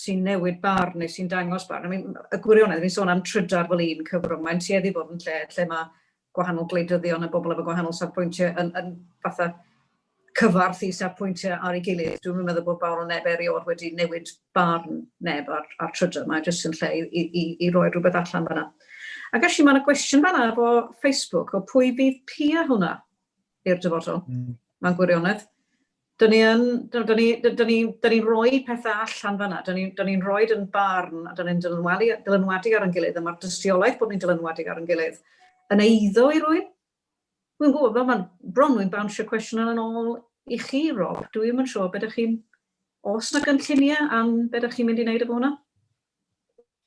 sy'n newid barn neu sy'n dangos barn. Y gwirionedd, fi'n sôn am trydar fel un cyfrwng, mae'n tueddu bod yn lle mae gwahanol gwleidyddion a bobl efo gwahanol safbwyntiau yn fatha cyfarth i safbwyntiau ar ei gilydd. Dwi'n meddwl bod bawr o neb erioed wedi newid barn neb ar trydar. Mae jyst yn lle i roi rhywbeth allan fan'na. Ac actually mae'na gwestiwn fan'na efo Facebook o pwy bydd pia hwnna i'r dyfodol. Mae'n gwirionedd. Dyn ni'n rhoi pethau allan fan'na. Dyn ni'n rhoi yn barn a dyn ni'n dylanwadu ar yn gilydd, a mae'r dystiolaeth bod ni'n dylanwadu ar yn gilydd yn eiddo i rywun. Dwi'n gwybod, fel mae'n bron dwi'n bawnsio cwestiwn yn ôl i chi, Rob. Dwi'n yn siŵr, os na gynlluniau am beth ydych chi'n mynd i wneud efo hwnna?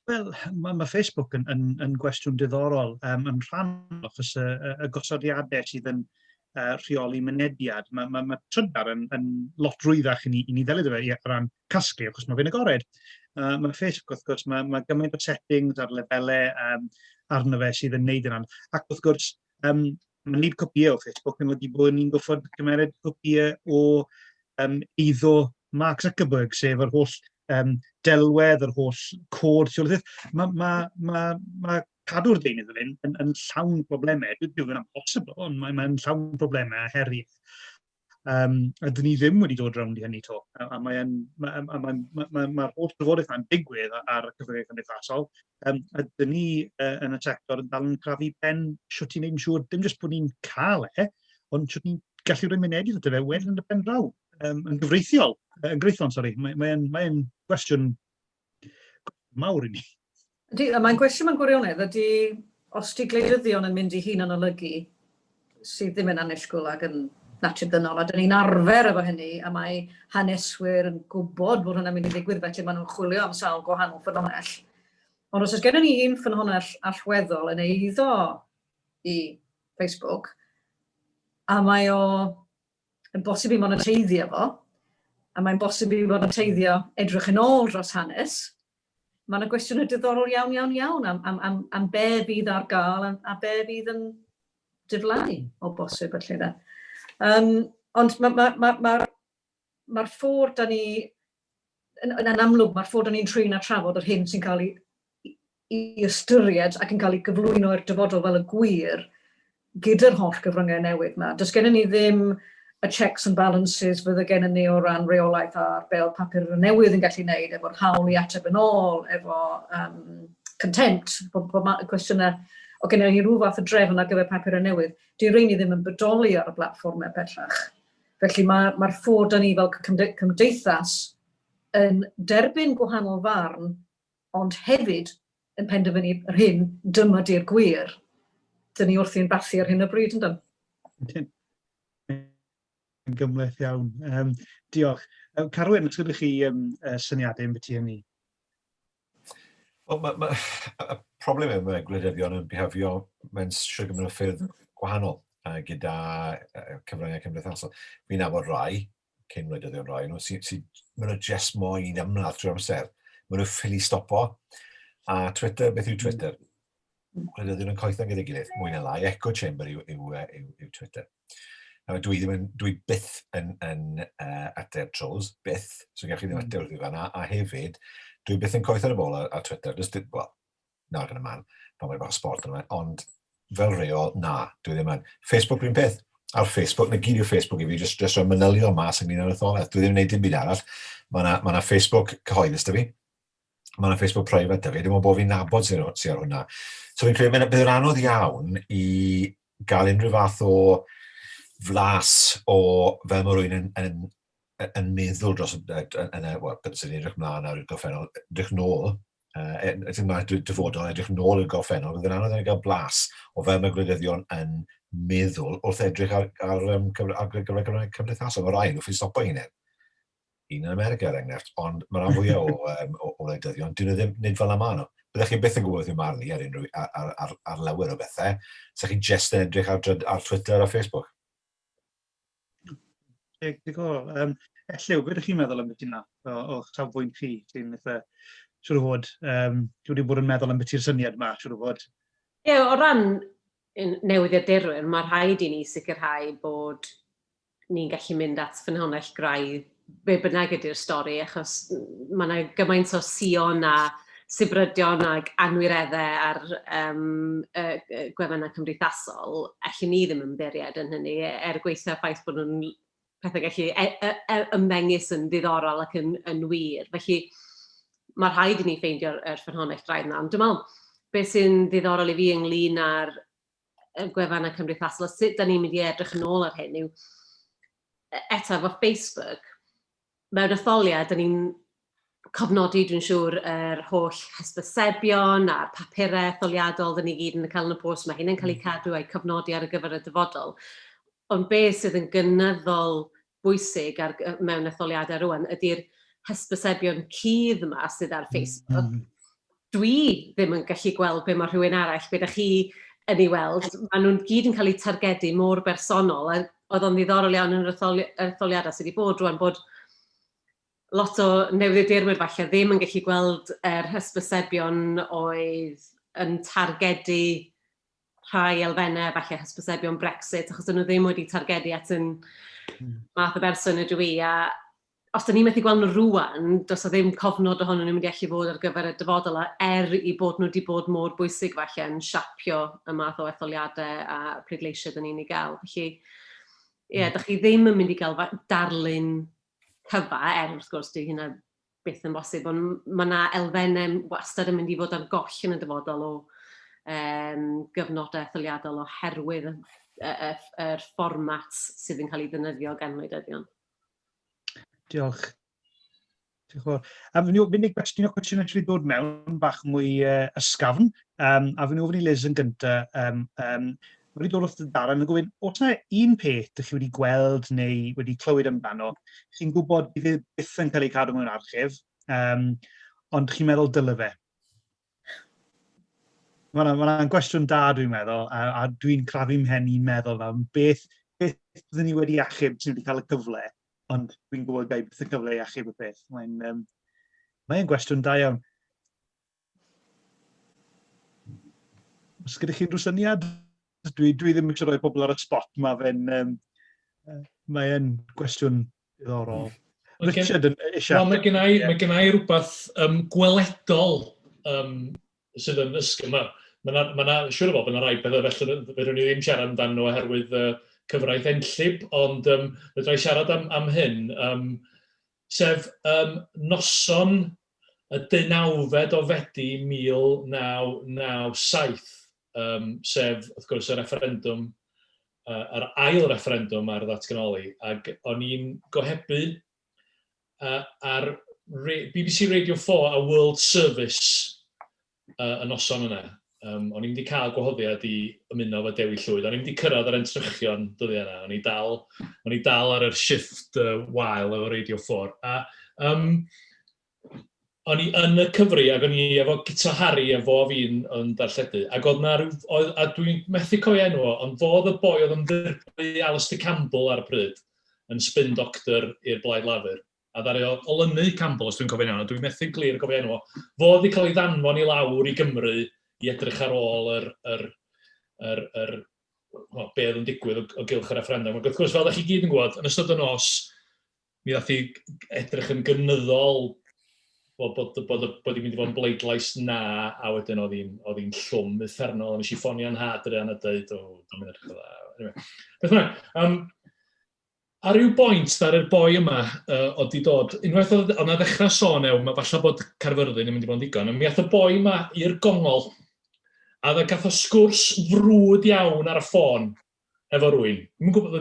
Wel, mae Facebook yn gwestiwn diddorol yn rhan achos y gosodiadau sydd yn rheoli mynediad. Mae trydar yn lot rwyddach i ni ddilyd efo o ran casglu, achos mae fe'n agored. Mae Facebook, wrth gwrs, mae gymaint o settings ar lefelau arno fe sydd yn neud yna. Ac wrth gwrs, mae nid copïau o Facebook yn wedi bod ni'n goffod cymeryd copïau o iddo Mark Zuckerberg, sef yr holl delwedd, yr holl cod. Mae cadw'r deunydd yn llawn problemau. Dwi'n yn amhosibl, ond mae'n llawn problemau a heriaeth. A dyn ni ddim wedi dod rownd i hynny to. A mae'r holl drafodaeth yna'n digwydd ar y cyfrifiad cymdeithasol. A dyn ni yn y sector yn dal yn crafu pen siwt i'n neud yn siŵr, dim jyst bod ni'n cael ond siwt ni'n gallu rhoi mynediad o fe wedyn yn y pen draw. Yn gyfreithlon, sori. Mae'n gwestiwn mawr i ni. Mae'n gwestiwn mewn gwirionedd ydy, os di gwleidyddion yn mynd i hun yn olygu, sydd ddim yn annisgwyl ac yn natur dynol, a dyn ni'n arfer efo hynny, a mae haneswyr yn gwybod bod hynny'n mynd i ddigwydd, felly maen nhw'n chwilio am sawl gwahanol ffynonell. Ond os oes gennym ni un ffynonell allweddol yn eiddo i Facebook, a mae o yn bosib i moneteiddio fo, a mae'n bosib i moneteiddio edrych yn ôl dros hanes, mae'n y gwestiwn y diddorol iawn am be fydd ar gael a be fydd yn diflannu o bosib felly da. Ond mae'r ffordd da ni, yn amlwg, mae'r ffordd da ni'n trin a trafod yr hyn sy'n cael ei ystyried ac yn cael ei gyflwyno i'r dyfodol fel y gwir gyda'r holl gyfryngau newydd yma. Does gennym ni ddim y checks and balances fydda gennym ni o ran reolaeth a'r bel papur newydd yn gallu gwneud efo'r hawl i ateb yn ôl, efo contempt, y cwestiynau o gennym ni rhyw fath o drefn ar gyfer papur newydd. Dwi'n rhaid ni ddim yn bodoli ar y platfformau bellach. Felly mae'r ffordd da ni fel cymdeithas yn derbyn gwahanol farn, ond hefyd yn penderfynu yr hyn, dyma di'r gwir. Dyn ni wrthi'n bathu ar hyn o bryd, ynddo? Yn gymleth iawn. Diolch. Carwyn, os ydych chi syniadau yn byti hynny? Y problem yma gwleidyddion yn behafio mewn siwr gymryd o ffyrdd gwahanol gyda cyfryngau cymdeithasol. Fi'n nabod rai, cyn gwleidyddion rai, maen nhw just moyn ymladd trwy'r amser. Maen nhw ffili stopo. A Twitter, beth yw Twitter? Gwleidyddion yn coethau gyda'i gilydd, mwy na lai. Echo chamber yw Twitter. Dwi byth yn ateb trolls, byth. So gallwch chi ddim ateb wrth i fanna. A hefyd, dwi byth yn coethau y bol ar Twitter. Wel, nawr gan y man, pan mae'n bach sport yna. Ond fel reol, na, dwi ddim yn. Facebook rhywun peth. Ar Facebook, na gyd yw Facebook i fi, jyst rhoi manylion mas ynglyn â'r etholaeth. Dwi ddim yn gwneud dim byd arall. Mae yna Facebook cyhoeddus da fi. Mae yna Facebook private da fi. Dim ond bod fi'n nabod sy'n ar hwnna. So fi'n credu, bydd yr anodd iawn i gael unrhyw fath o flas o fel mae rhywun yn meddwl dros beth sy'n edrych mlaen ar y Gorffennol, edrych nôl, Dyfodol, edrych nôl i'r Gorffennol, bydd yn anodd yn cael blas o fel mae gwleidyddion yn meddwl wrth edrych ar gyfryngau cymdeithasol. Mae rai nhw ffili stopo hynny. Un yn America er enghraifft, ond mae rhan fwyaf o gwleidyddion, dyn nhw ddim nid fel yma nhw. Byddech chi byth yn gwybod yw marn ni ar lawer o bethau, so chi jyst yn edrych ar Twitter a Facebook. Diolch. Elliw, beth ydych chi'n meddwl am beth yna o safbwynt chi? Sy'n siŵr o fod, dwi wedi bod yn meddwl am beth yw'r syniad yma, siŵr o fod. Ie, o ran newyddiadurwyr, mae rhaid i ni sicrhau bod ni'n gallu mynd at ffynhonnell graidd be bynnag ydy'r stori, achos mae yna gymaint o sion a sifrydion ag anwireddau ar gwefannau cymdeithasol, allan ni ddim yn buried yn hynny, gweithio ffaith bod nhw'n pethau gallu ymddengus yn ddiddorol ac yn wir. Felly, mae rhaid i ni ffeindio'r ffynhonnell graidd yna. Ond dwi'n meddwl, beth sy'n ddiddorol i fi ynglyn â'r gwefannau cymdeithasol, sut da ni'n mynd i edrych yn ôl ar hyn yw, eto, efo Facebook, mewn etholiad, da ni'n cofnodi, dwi'n siŵr, yr holl hysbysebion a'r papurau etholiadol da ni gyd yn cael yn y post. Mae hyn yn cael ei cadw a'i cofnodi ar y gyfer y dyfodol. Ond beth sydd yn gynyddol bwysig mewn etholiadau rwan ydy'r hysbysebion cudd yma sydd ar Facebook. dwi ddim yn gallu gweld be mae rhywun arall, be da chi yn ei weld. Maen nhw'n gyd yn cael eu targedu mor bersonol. A oedd o'n ddiddorol iawn yn yr etholiadau sydd wedi bod rwan, bod lot o newyddiadurwyr falle ddim yn gallu gweld yr hysbysebion oedd yn targedu rhai elfennau, falle hysbysebion Brexit, achos dyn nhw ddim wedi targedu at yn math o berson ydw i. A os dyn ni'n methu gweld nhw rwan, does o ddim cofnod ohonyn nhw'n mynd i allu bod ar gyfer y dyfodol, a i bod nhw wedi bod mor bwysig falle yn siapio y math o etholiadau a pleidleisiau dyn ni'n ei gael. Felly, da chi ddim yn mynd i gael darlun cyfa, wrth gwrs, di hynna byth yn bosib, ond mae yna elfennau wastad yn mynd i fod ar goll yn y dyfodol o gyfnodau etholiadol oherwydd yr fformat sydd yn cael ei ddefnyddio gan wleidyddion. Diolch. Fy'n unig cwestiwn actually dod mewn bach mwy ysgafn, a fy'n ofyn i Liz yn gyntaf, mae wedi dod wrth y Darren yn gofyn, oes yna un peth ydych chi wedi gweld neu wedi clywed amdano, chi'n gwybod bydd byth yn cael ei cadw mewn archif, ond chi'n meddwl dyle fe? Mae'n gwestiwn da dwi'n meddwl, a dwi'n crafu mhen i'n meddwl am beth byddwn ni wedi achub sy'n wedi cael y cyfle, ond dwi'n gwybod gai byth y cyfle i achub y beth. Mae'n gwestiwn da iawn. Os gyda chi rhyw syniad? Dwi ddim eisiau rhoi pobl ar y spot, mae'n gwestiwn ddiddorol. Richard yn eisiau... Mae gen i rhywbeth gweledol sydd yn ysgym. Mae'n siŵr o fod yn rai beth felly fydden ni ddim siarad amdano oherwydd cyfraith enllib, ond fydra i siarad am hyn, sef noson y 19 o Fedi 1997, sef, wrth gwrs, y referendwm, yr ail referendwm ar ddatganoli, ac o'n i'n gohebu ar BBC Radio 4 a World Service y noson yna. O'n i'n wedi cael gwahoddiad i ymuno efo Dewi Llwyd, o'n i'n wedi cyrraedd ar entrychion dyddiau yna, o'n i dal ar yr shift wael efo Radio 4. A o'n i yn y cyfri, ac o'n i efo Gito Harry efo fi'n yn darlledu, ac oedd na a dwi'n methu cofio enw, ond fodd y boi oedd yn ddirbu Alistair Campbell ar y pryd, yn spin doctor i'r Blaid Lafur. A ddari o olynu Campbell, os dwi'n cofio'n iawn, a dwi'n methu glir cofio enw. Fodd wedi cael ei ddanfon i lawr i Gymru i edrych ar ôl be oedd yn digwydd o gylch y referendwm. Ac wrth gwrs, fel ydych chi gyd yn gwybod, yn ystod y nos, mi ddaeth i edrych yn gynyddol bod i'n mynd i fod yn bleidlais na, a wedyn oedd hi'n llwm uffernol, a nes i ffonio'n had yr an a dweud, dwi'n mynd edrych o dda. Beth bynnag, ar ryw bwynt dar yr boi yma oedd di dod, unwaith oedd yna ddechrau sôn falle bod Caerfyrddin yn mynd i fod yn digon, mi aeth y boi yma i'r gongol, a gath o sgwrs frwd iawn ar y ffôn efo rwy'n.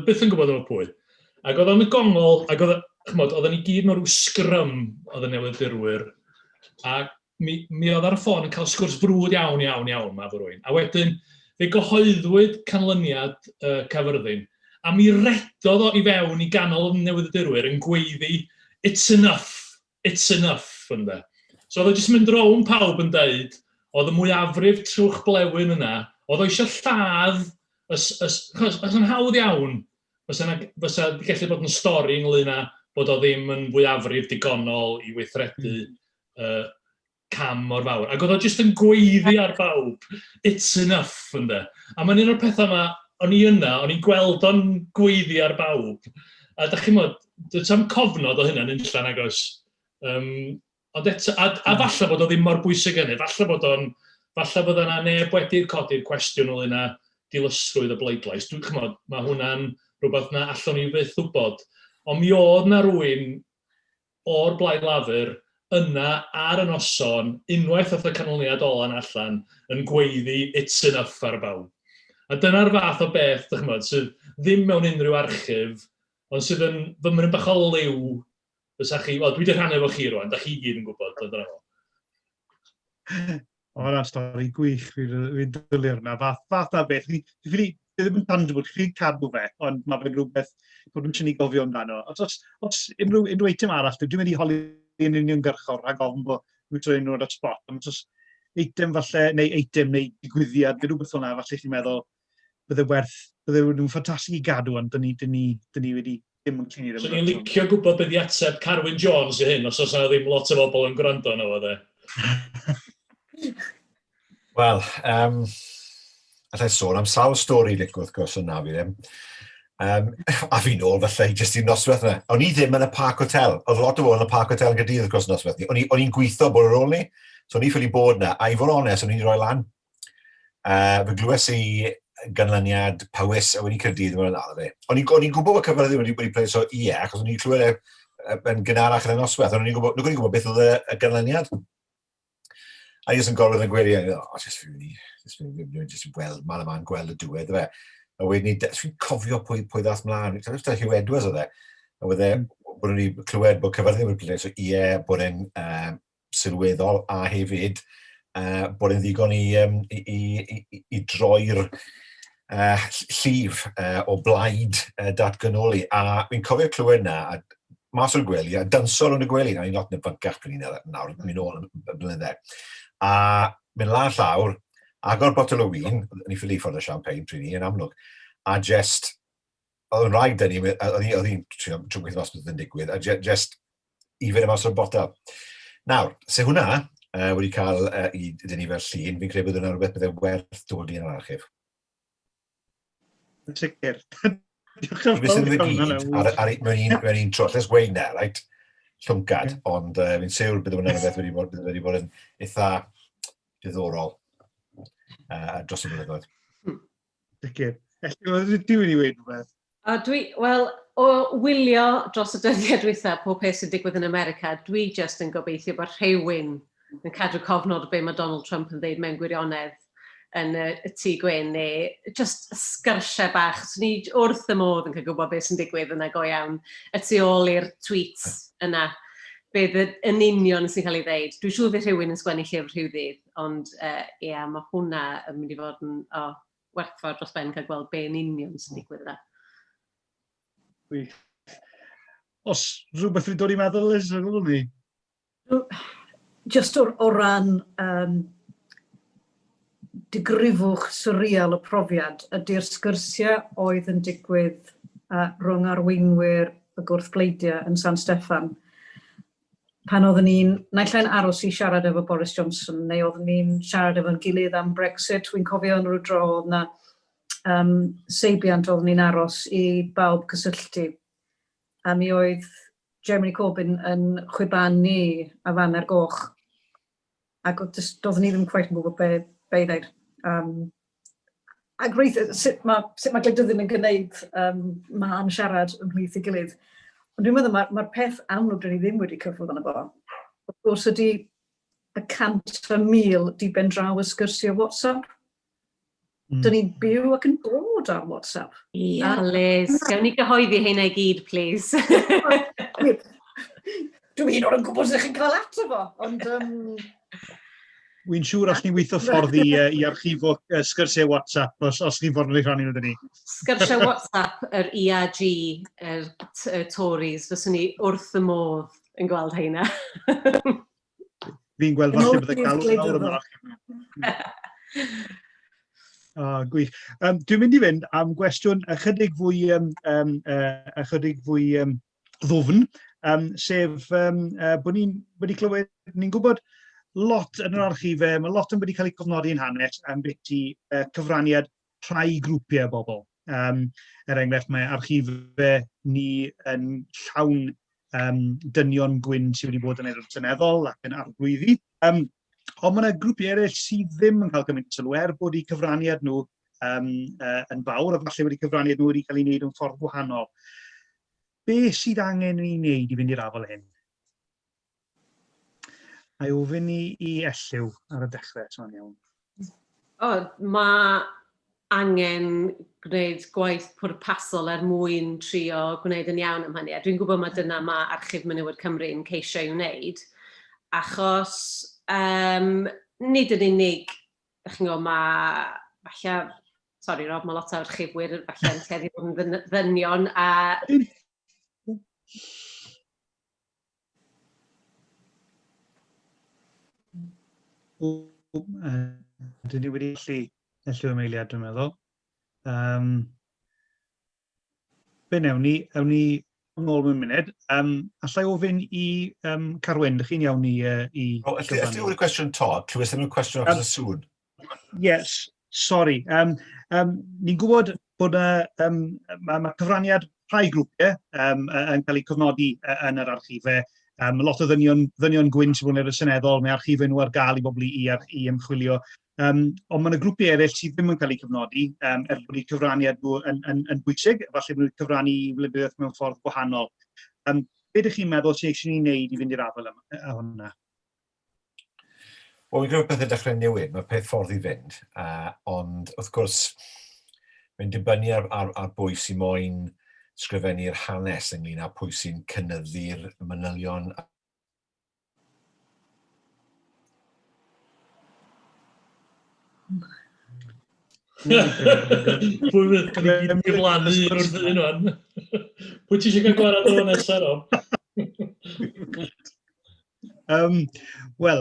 Byth yn gwybod efo pwy. Ac oedd o'n y gongol, ac oedd ni gyd mewn rhyw sgrym oedd y newyddiadurwyr, a mi oedd ar y ffôn yn cael sgwrs frwd iawn ma efo rwy'n. A wedyn, fe gyhoeddwyd canlyniad Caerfyrddin, a mi redodd o i fewn i ganol y newyddiadurwyr yn gweiddi, it's enough, ynddo. So oedd o jyst mynd rown pawb yn dweud, oedd y mwyafrif trwch blewyn yna, oedd o eisiau lladd, achos yn hawdd iawn, fysa gallu bod yn stori ynglyn â bod o ddim yn fwyafrif digonol i weithredu cam o'r fawr. Ac oedd o jyst yn gweiddi ar bawb, it's enough, ynddo. A mae'n un o'r pethau yma, o'n i'n gweld o'n gweiddi ar bawb. A da chi'n modd, dwi'n cofnod o hynna'n unllan agos. A falle bod o ddim mor bwysig hynny, falle bod yna neb wedi'r codi'r cwestiwn o yna dilysrwydd y bleidlais. Dwi'n chymod, mae hwnna'n rhywbeth na allwn ni byth wybod. Ond mi oedd na rwy'n o'r Blaid Lafur yna ar y noson, unwaith oedd y canlyniad ola'n allan, yn gweiddi it's enough ar bawb. A dyna'r fath o beth, sydd ddim mewn unrhyw archif, ond sydd yn fymryn bach o liw. Fysa chi, wel, dwi wedi rhannu efo chi rwan, da chi gyd yn gwybod, dyna fo. O, yna stori gwych, fi'n dwlu arna, fath o beth. Fi ddim yn tangible, chi'n cadw fe, ond mae fe'n rhywbeth bod yn sy'n ni gofio amdano. Os unrhyw eitem arall, dwi'n mynd i holi yn uniongyrchol rhag ofn bod dwi'n troi nhw ar y spot. eitem falle, neu digwyddiad, neu rhywbeth o'na, falle chi'n meddwl, bydde nhw'n ffantastig I gadw, ond dyn ni wedi dim yn cynnig. So ni'n licio gwybod beth I ateb Carwyn Jones I hyn, os oes yna ddim lot o bobl yn gwrando yna fo dde. Wel, allai sôn am sawl stori licio wrth gwrs yna fi ddim. A fi nôl falle jyst i'r noswaith yna. O'n I ddim yn y Park Hotel. Oedd lot o fod yn y Park Hotel yn Gaerdydd wrth gwrs noswaith ni. O'n i'n gweithio bod ar ôl ni. So o'n i ffili bod yna. A I fod onest, o'n i'n rhoi lan. Fy glywes I ganlyniad Powys a wedi Caerdydd yn arall fe. O'n i'n gwybod bod cyfryddi wedi pleid, so ie, achos o'n i'n clywed yn gynharach yn y noswaith. O'n i'n gwybod beth oedd y ganlyniad. A I jyst yn gorfod yn gwedi, jyst gweld, man yma'n gweld y diwedd fe. A wedyn ni, fi'n cofio pwy ddath mlaen, dwi'n Hugh Edwards o dde. A wedyn bod ni clywed bod cyfryddi wedi pleid, so ie, bod e'n sylweddol a hefyd bod e'n ddigon I droi'r llif o blaid datganoli. A fi'n cofio clywed yna, mas o'r gwely, a dansor yn y gwely, na ni'n lot yn y byncach pryn nawr, mi'n ôl yn y blynydde. A mynd lan llawr, agor botel o win, ni ffili ffordd o champagne pryn ni, yn amlwg, a just, oedd yn rhaid dyn ni, oedd hi'n trwy'n gweithio mas beth yn digwydd, a just I fynd mas o'r botel. Nawr, se hwnna wedi cael I dyn ni fel llun, fi'n credu bod yna rhywbeth bydde werth dod I yn yr archif. Sicr. Diolch yn fawr mewn un tro, let's wein na, right? Llwncad, ond fi'n siŵr bydd hwnna'n rhywbeth wedi bod yn eitha diddorol dros y blynyddoedd. Sicr. Dwi wedi wedi rhywbeth. Wel, o wylio dros y dyddiau dwytha pob peth sy'n digwydd yn America, dwi just yn gobeithio bod rhywun yn cadw cofnod o be mae Donald Trump yn dweud mewn gwirionedd yn y tŷ gwyn, neu just sgyrsiau bach. So ni wrth y modd yn cael gwybod beth sy'n digwydd yna go iawn. Y tu ôl i'r tweets yna, beth yn union sy'n cael ei ddeud. Dwi'n siŵr fydd rhywun yn sgwennu llyfr rhyw ddydd, ond mae hwnna yn mynd I fod yn werthfawr dros ben cael gweld be yn union sy'n digwydd yna. Os rhywbeth wedi dod I meddwl, Liz, ar ôl ni? Just o ran digrifwch surreal y profiad, ydy'r sgyrsiau oedd yn digwydd rhwng arweinwyr y gwrthbleidiau yn San Steffan. Pan oedden ni'n, naill ai'n aros I siarad efo Boris Johnson, neu oedden ni'n siarad efo'n gilydd am Brexit, dwi'n cofio yn rhyw dro oedd na seibiant oedden ni'n aros I bawb cysylltu. A mi oedd Jeremy Corbyn yn chwibanu a fan ar goch. Ac doedden ni ddim cweit yn gwybod be I ddeud. Ac reith, sut mae gwleidyddiaeth yn gwneud man siarad ymhlith I gilydd. Ond dwi'n meddwl mae'r peth amlwg dyn ni ddim wedi cyffwrdd yn y bo. Wrth gwrs ydy y 100,000 di ben draw y sgyrsiau WhatsApp. Dyn ni'n byw ac yn bod ar WhatsApp. Ia, Liz, gawn ni gyhoeddi hynna I gyd, please. Dwi'n un o'r gwybod sy'ch chi'n cael ato fo, ond... Wy'n siŵr os ni'n weithio ffordd I archifo sgyrsiau WhatsApp, os ni'n ffordd yn ei rhannu nhw dyn ni. Sgyrsiau WhatsApp, yr ERG, yr Tories, fyswn ni wrth y modd yn gweld heina. Fi'n gweld falle bydde galw nawr yma. Gwych. Dwi'n mynd I fynd am gwestiwn ychydig fwy ddwfn, sef bod ni'n wedi clywed, ni'n gwybod lot yn yr archifau, mae lot yn wedi cael ei cofnodi yn hanes am beth I cyfraniad rhai grwpiau o bobl. Enghraifft, mae archifau ni yn llawn dynion gwyn sydd wedi bod yn edrych seneddol ac yn arglwyddi. Ond mae yna grwpiau eraill sydd ddim yn cael gymaint sylw bod I cyfraniad nhw yn fawr, a falle wedi cyfraniad nhw wedi cael ei wneud yn ffordd gwahanol. Be sydd angen I wneud I fynd i'r afel hyn? A ofyn I Elliw ar y dechrau, so'n iawn. Mae angen gwneud gwaith pwrpasol mwyn trio gwneud yn iawn am hynny. Dwi'n gwybod mae dyna mae Archif Menywod Cymru yn ceisio I wneud, achos nid yn unig, ych chi'n gwybod, mae falle, sori Rob, mae lot o archifwyr falle yn tueddu bod yn ddynion, a Dyn ni wedi allu ymeiliad, dwi'n meddwl. Be newn ni yn ôl mewn munud. Allai ofyn i Carwyn, ydych chi'n iawn i Allu wedi cwestiwn to, clywes ddim yn cwestiwn o'r sŵn. Yes, sorry. Ni'n gwybod bod mae cyfraniad rhai grwpiau yn cael eu cofnodi yn yr archifau. Lot o ddynion gwyn sy'n bod yn y Seneddol, mae archifau nhw ar gael i bobl i ymchwilio. Ond mae yna grwpiau eraill sydd ddim yn cael eu cyfnodi, bod eu cyfraniad nhw yn bwysig, falle bod nhw'n cyfrannu wleidyddiaeth mewn ffordd gwahanol. Be ydych chi'n meddwl sy'n eisiau ni wneud i fynd i'r afel hwnna? Wel, fi'n gwybod beth y dechrau newid, mae peth ffordd i fynd, ond wrth gwrs, mae'n dibynnu ar bwy sy'n moyn sgrifennu'r hanes ynglyn â pwy sy'n cynyddu'r manylion. Pwy fydd yn gyflannu wrth ydyn nhw'n? Pwy ti eisiau cael gwarad o'r nesaf, Rob? Wel,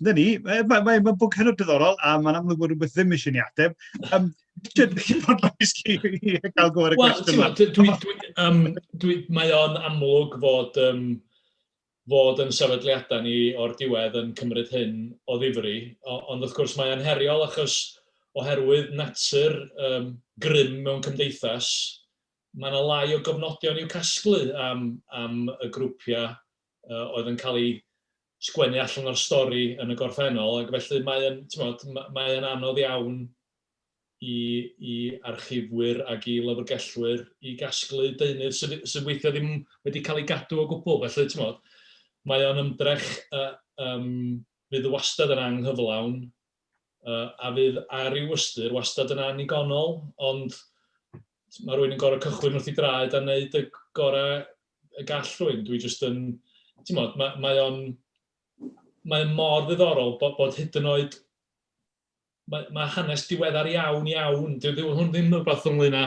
dyn ni, mae'n bwg hynod diddorol, a mae'n amlwg bod rhywbeth ddim eisiau ni ateb. Dwi'n bod lais i gael gwrdd y cwestiwn. Mae o'n amlwg fod yn sefydliadau ni o'r diwedd yn cymryd hyn o ddifri, ond wrth gwrs mae'n heriol achos oherwydd natur grym mewn cymdeithas, mae yna lai o gofnodion i'w casglu am y grwpiau oedd yn cael eu sgwennu allan o'r stori yn y Gorffennol, ac felly mae'n anodd iawn i archifwyr ac i lyfrgellwyr i gasglu deunydd sy'n weithio ddim wedi cael ei gadw o gwbl. Felly, mae o'n ymdrech fydd wastad yn anghyflawn, a fydd ar ei ystyr wastad yn anigonol, ond mae rhywun yn gorau cychwyn wrth i draed a wneud y gorau y gall rhywun. Dwi jyst yn, mae mor ddiddorol bod hyd yn oed, mae hanes diweddar iawn. Hwn ddim rhywbeth ynglyn â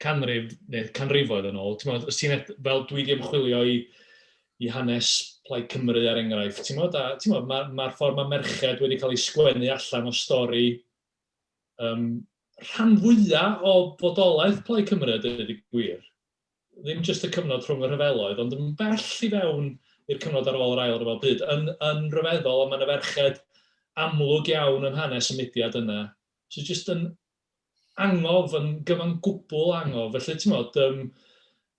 canrif neu canrifoedd yn ôl. Fel dwi wedi ymchwilio i hanes Plaid Cymru er enghraifft. Mae'r ffordd mae merched wedi cael ei sgwennu allan o stori rhan fwyaf o fodolaeth Plaid Cymru, dydy gwir. Ddim jyst y cyfnod rhwng y rhyfeloedd, ond yn bell i fewn i'r cyfnod ar ôl yr ail ryfel byd. Yn ryfeddol, mae yna ferched amlwg iawn yn hanes y mudiad yna. So jyst yn angof, yn gyfan gwbl angof. Felly,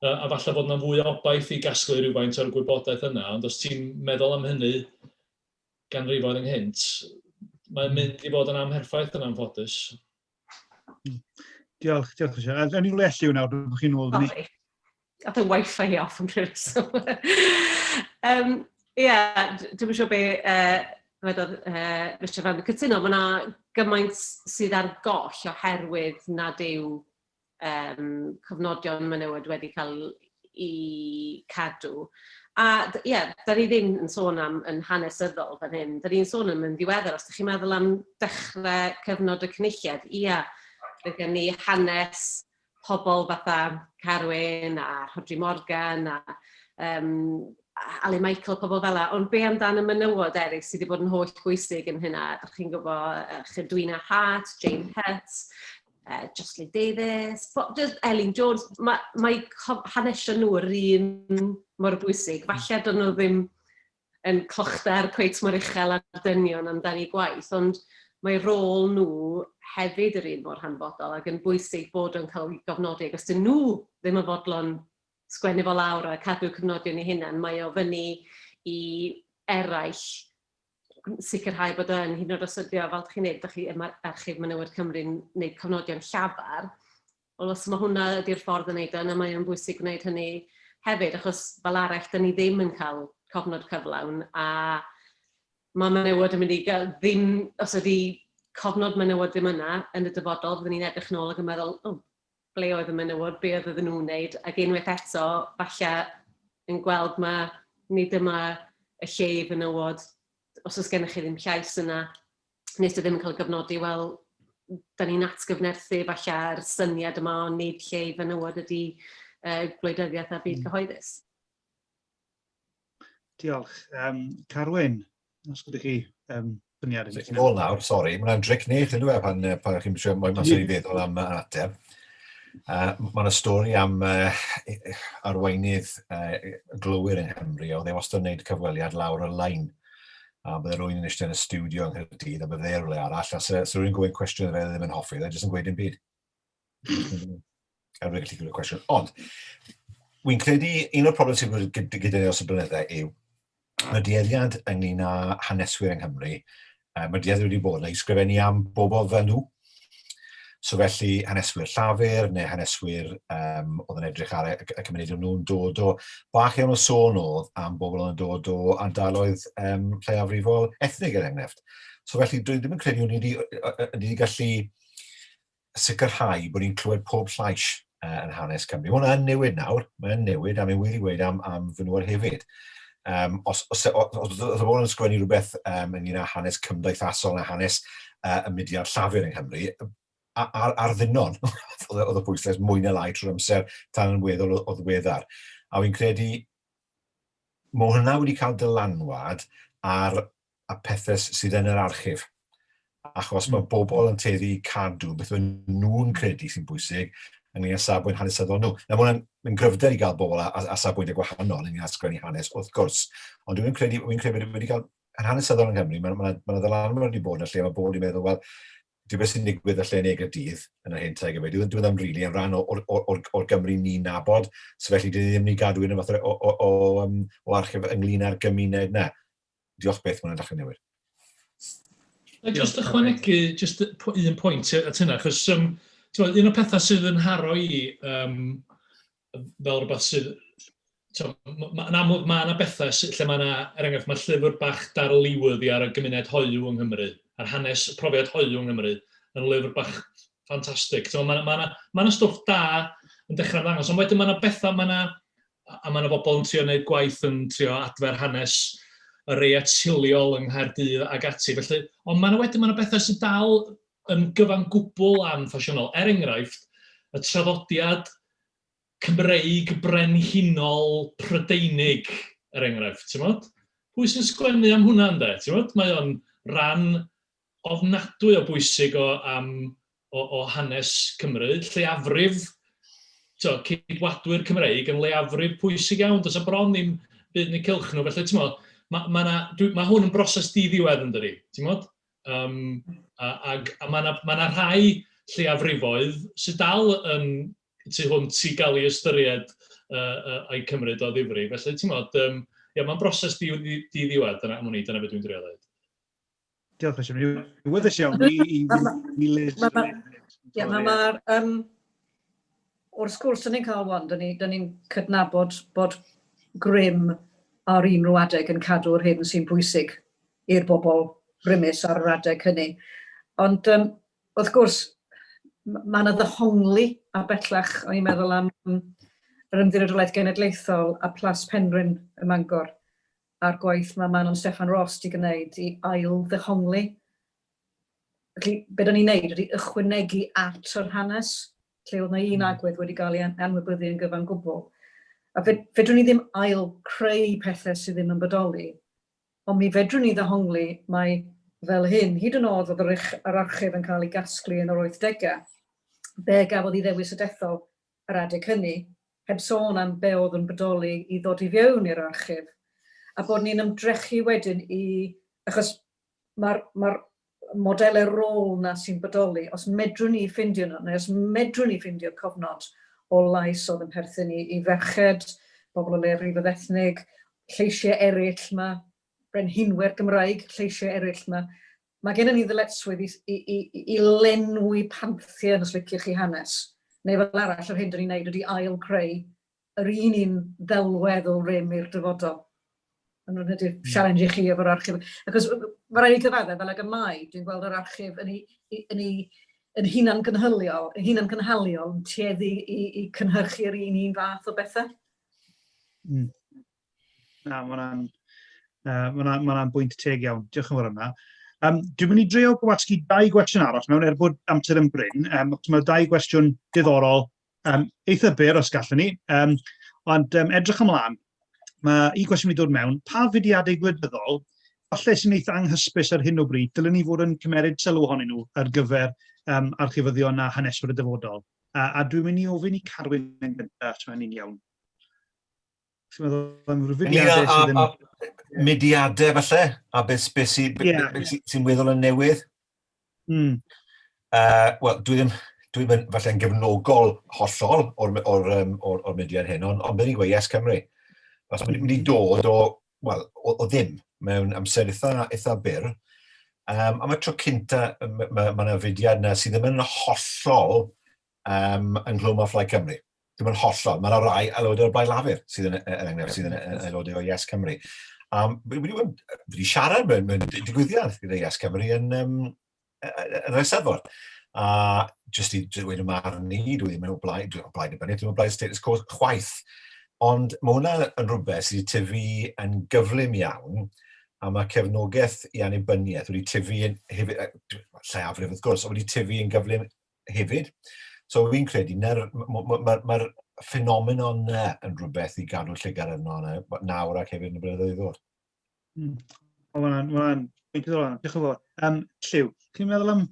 a falle bod yna fwy o obaith i gasglu rhywfaint o'r gwybodaeth yna, ond os ti'n meddwl am hynny ganrifoedd ynghynt, mae'n mynd i fod yn amherffaith yn anffodus. Diolch. Yn ni'n lesu nawr, dwi'n chi'n ôl. Oedd y Wi-Fi off yn pryd. Dwi'n siŵr be wedodd Richard Van cytuno, mae yna gymaint sydd ar goll oherwydd nad yw cyfnodion menywod wedi cael eu cadw. A da ni ddim yn sôn am yn hanesyddol fan hyn, da ni'n sôn am yn ddiweddar. Os ydych chi'n meddwl am dechrau cyfnod y cynulliad, roedd gen ni hanes pobl fatha Carwyn a Rhodri Morgan a Ali Michael, pobl fel yna. Ond be amdan y menywod eraill sydd wedi bod yn holl bwysig yn hynna? Ydych chi'n gwybod Chydwina Hart, Jane Hetz, Joslyn Davies, Elin Jones, mae hanesio nhw'r un mor bwysig. Falle dyn nhw ddim yn clochda'r cweit mor uchel ar dynion amdani gwaith, ond mae rôl nhw hefyd yr un mor hanfodol ac yn bwysig bod yn cael ei gofnodi. Ac os dyn nhw ddim yn fodlon sgwennu fo lawr a cadw cyfnodion eu hunain, mae o fyny i eraill sicrhau bod yn hyd yn oed os ydio, fel chi'n neud, mae'r Archif Menywod Cymru'n gwneud cofnodion llafar. Os mae hwnna ydy'r ffordd yn neud yna, mae o'n bwysig gwneud hynny hefyd, achos fel arall, da ni ddim yn cael cofnod cyflawn, a mae menywod yn mynd i gael ddim, os ydy cofnod menywod ddim yna yn y dyfodol, byddwn ni'n edrych nôl ac yn meddwl, ble oedd y menywod, be oedd ydyn nhw'n wneud, ac unwaith eto, falle yn gweld nid yma y lle i fenywod, os oes gennych chi ddim llais yna, nes ddim yn cael gyfnodi, wel, da ni'n atgyfnerthu falle ar syniad yma o nid lle i fenywod ydy gwleidyddiaeth a byd cyhoeddus. Diolch. Carwyn, os ydych chi syniad yn Yn ôl nawr, sori, mae'n dric nech, ydw e, pan chi'n siarad mwy mas i feddwl am ateb. Mae'n y stori am arweinydd glywir yng Nghymru, oedd e wastad yn gwneud cyfweliad lawr y lein. A bydde rwy'n yn eistedd yn y studio yng Nghaerdydd, a bydde rhywle arall, a so rwy'n gofyn cwestiwn fe ddim yn hoffi, dde jyst yn gweud yn byd. Rwy'n gallu gwneud cwestiwn. Ond, wy'n credu, un o'r problem sydd wedi gyda ni os y blynyddau yw, mae dueddiad ynglyn â haneswyr yng Nghymru, mae dueddiad wedi bod yn ysgrifennu am bobl fel nhw. So felly haneswyr llafur neu haneswyr oedd yn edrych ar y cymuned nhw'n dod o, bach iawn o sôn oedd am bobl yn dod o ardaloedd lleiafrifol ethnig er enghraifft. So felly dwi ddim yn credu ni wedi gallu sicrhau bod ni'n clywed pob llais yn hanes Cymru. Mae hwnna'n newid nawr, mae'n newid a mae'n wir i weid am fenywod hefyd. Os oedd pobl yn sgwennu rhywbeth ynglyn â hanes cymdeithasol a hanes y mudiad llafur yng Nghymru, ar ddinon, oedd y pwyslais mwy na lai trwy'r amser tan yn weddol o ddiweddar. A fi'n credu, mae hwnna wedi cael dylanwad ar y pethau sydd yn yr archif. Achos mae bobl yn tueddu cadw beth mae nhw'n credu sy'n bwysig ynglyn â safbwynt hanesyddol nhw. Na mae hwnna'n gryfder i gael bobl a safbwynt y gwahanol ynglyn â sgwennu hanes, wrth gwrs. Ond dwi'n credu wedi cael yn hanesyddol yn Nghymru, mae'n ddylanwad wedi bod yn lle mae bobl wedi meddwl, wel, dwi'n beth sy'n digwydd y lle neu Gaerdydd yn yr hyn teg efo. Dwi'n ddim rili yn rhan o'r Gymru ni'n nabod, so felly dwi ddim ni gadw yn y fath o archif ynglyn â'r gymuned na. Diolch beth, mae'n dechrau newid. Just ychwanegu, just un pwynt at hynna, achos un o'r pethau sydd yn haro i fel rhywbeth sydd... Yn amlwg mae yna bethau lle mae yna, er enghraifft, mae llyfr bach darlywyddi ar y gymuned hoyw yng Nghymru, a'r hanes profiad hoyw yng Nghymru, yn lyfr bach ffantastig. Mae yna stwff da yn dechrau'n ddangos, ond wedyn mae yna bethau, mae yna bobl yn trio wneud gwaith yn trio adfer hanes y rei atiliol yng Nghaerdydd ag ati. Felly, ond mae yna bethau sydd dal yn gyfan gwbl anffasiynol. Er enghraifft, y traddodiad Cymreig brenhinol Prydeinig, er enghraifft, ti'n modd? Pwy sy'n sgwennu am hwnna ynde, ti'n modd? Mae o'n ran ofnadwy o bwysig o hanes Cymru, lleiafrif, cydwadwyr Cymreig yn lleiafrif pwysig iawn, does y bron ddim byd neu cylch nhw, felly ti'n modd, mae hwn yn broses diddiwedd yn dydi, ti'n modd? A mae yna rhai lleiafrifoedd sydd dal yn tu hwnt i gael ei ystyried a'i cymryd o ddifri. Felly, ti'n modd, mae'n broses diddiwedd, dyna beth dwi'n drio dweud. Diolch yn siarad. Wyddys iawn i Liz. O'r sgwrs dyn ni'n cael wan, dyn ni'n cydnabod bod grym ar unrhyw adeg yn cadw'r hyn sy'n bwysig i'r bobl rymus ar yr adeg hynny. Ond, wrth gwrs, mae yna ddehongli a bellach, o'n i'n meddwl am yr Ymddiriedolaeth Genedlaethol a Plas Penrhyn ym Mangor a'r gwaith mae Manon Steffan Ross wedi gwneud i ail ddehongli. Felly, be da ni'n neud ydy ychwanegu at yr hanes, lle oedd yna un agwedd wedi cael ei anwybyddu yn gyfan gwbl. A fedrwn ni ddim ail creu pethau sydd ddim yn bodoli, ond mi fedrwn ni ddehongli mae fel hyn, hyd yn oed oedd yr archif yn cael ei gasglu yn yr 80au, be gafodd i ddewis y dethol yr adeg hynny, heb sôn am be oedd yn bodoli i ddod i fewn i'r archif. A bod ni'n ymdrechu wedyn achos mae'r modelau rôl na sy'n bodoli, os medrwn ni ffindio nhw, neu os medrwn ni ffindio cofnod o lais oedd yn perthyn i ferched, bobl o leafrifoedd ethnig, lleisiau eraill yma, brenhinwyr Gymraeg, lleisiau eraill yma. Mae gennym ni ddyletswydd i lenwi panthiau os liciwch chi hanes. Neu fel arall, yr hyn dyn ni'n neud ydy ail creu yr un ddelwedd o rym i'r dyfodol. Yn ydy'r challenge i chi efo'r archif. Ac mae rhaid i cyfaddau fel ag y mai, dwi'n gweld yr archif yn hunan gynhaliol yn tueddu i cynhyrchu'r un fath o bethau. Na, mae hwnna'n bwynt teg iawn. Diolch yn fawr yna. Dwi'n mynd i drio gwasgu 2 gwestiwn arall mewn bod amser yn bryn. Mae 2 gwestiwn diddorol eitha byr os gallwn ni. Ond edrych ymlaen, mae un gwestiwn wedi dod mewn. Pa fudiadau gwleidyddol falle sy'n eitha anghysbys ar hyn o bryd, dylen ni fod yn cymeryd sylw ohonyn nhw ar gyfer archifyddion a haneswyr y dyfodol. A dwi'n mynd i ofyn i Carwyn yn gyntaf, os mae'n un iawn. Ti'n meddwl am rhyfediadau sydd yn... Mudiadau falle, a beth sy'n weddol yn newydd. Wel, dwi ddim falle yn gefnogol hollol o'r mudiad hyn, ond beth ni'n gweud Yes Cymru. Os mae'n mynd i dod o ddim mewn amser eitha byr, a mae tro cynta mae yna fudiad yna sydd ddim yn hollol yn glwm o Fflaid Cymru. Ddim yn hollol. Mae yna rai aelodau o'r Blaid Lafur sydd yn aelodau o Yes Cymru. Wedi siarad mewn digwyddiad gyda Yes Cymru yn yr Eisteddfod. A jyst i dweud y marn ni, dwi ddim yn o blaid y bynnag, dwi'n o blaid status quo chwaith. Ond mae hwnna yn rhywbeth sydd wedi tyfu yn gyflym iawn, a mae cefnogaeth i annibyniaeth wedi tyfu yn hefyd, lleiafrif wrth gwrs, wedi tyfu yn gyflym hefyd. So fi'n credu, mae'r ffenomenon yn rhywbeth i gadw llygad yno nawr ac hefyd yn y blynyddoedd i ddod. Mae'n diddorol, diolch yn fawr. Lliw, chi'n meddwl am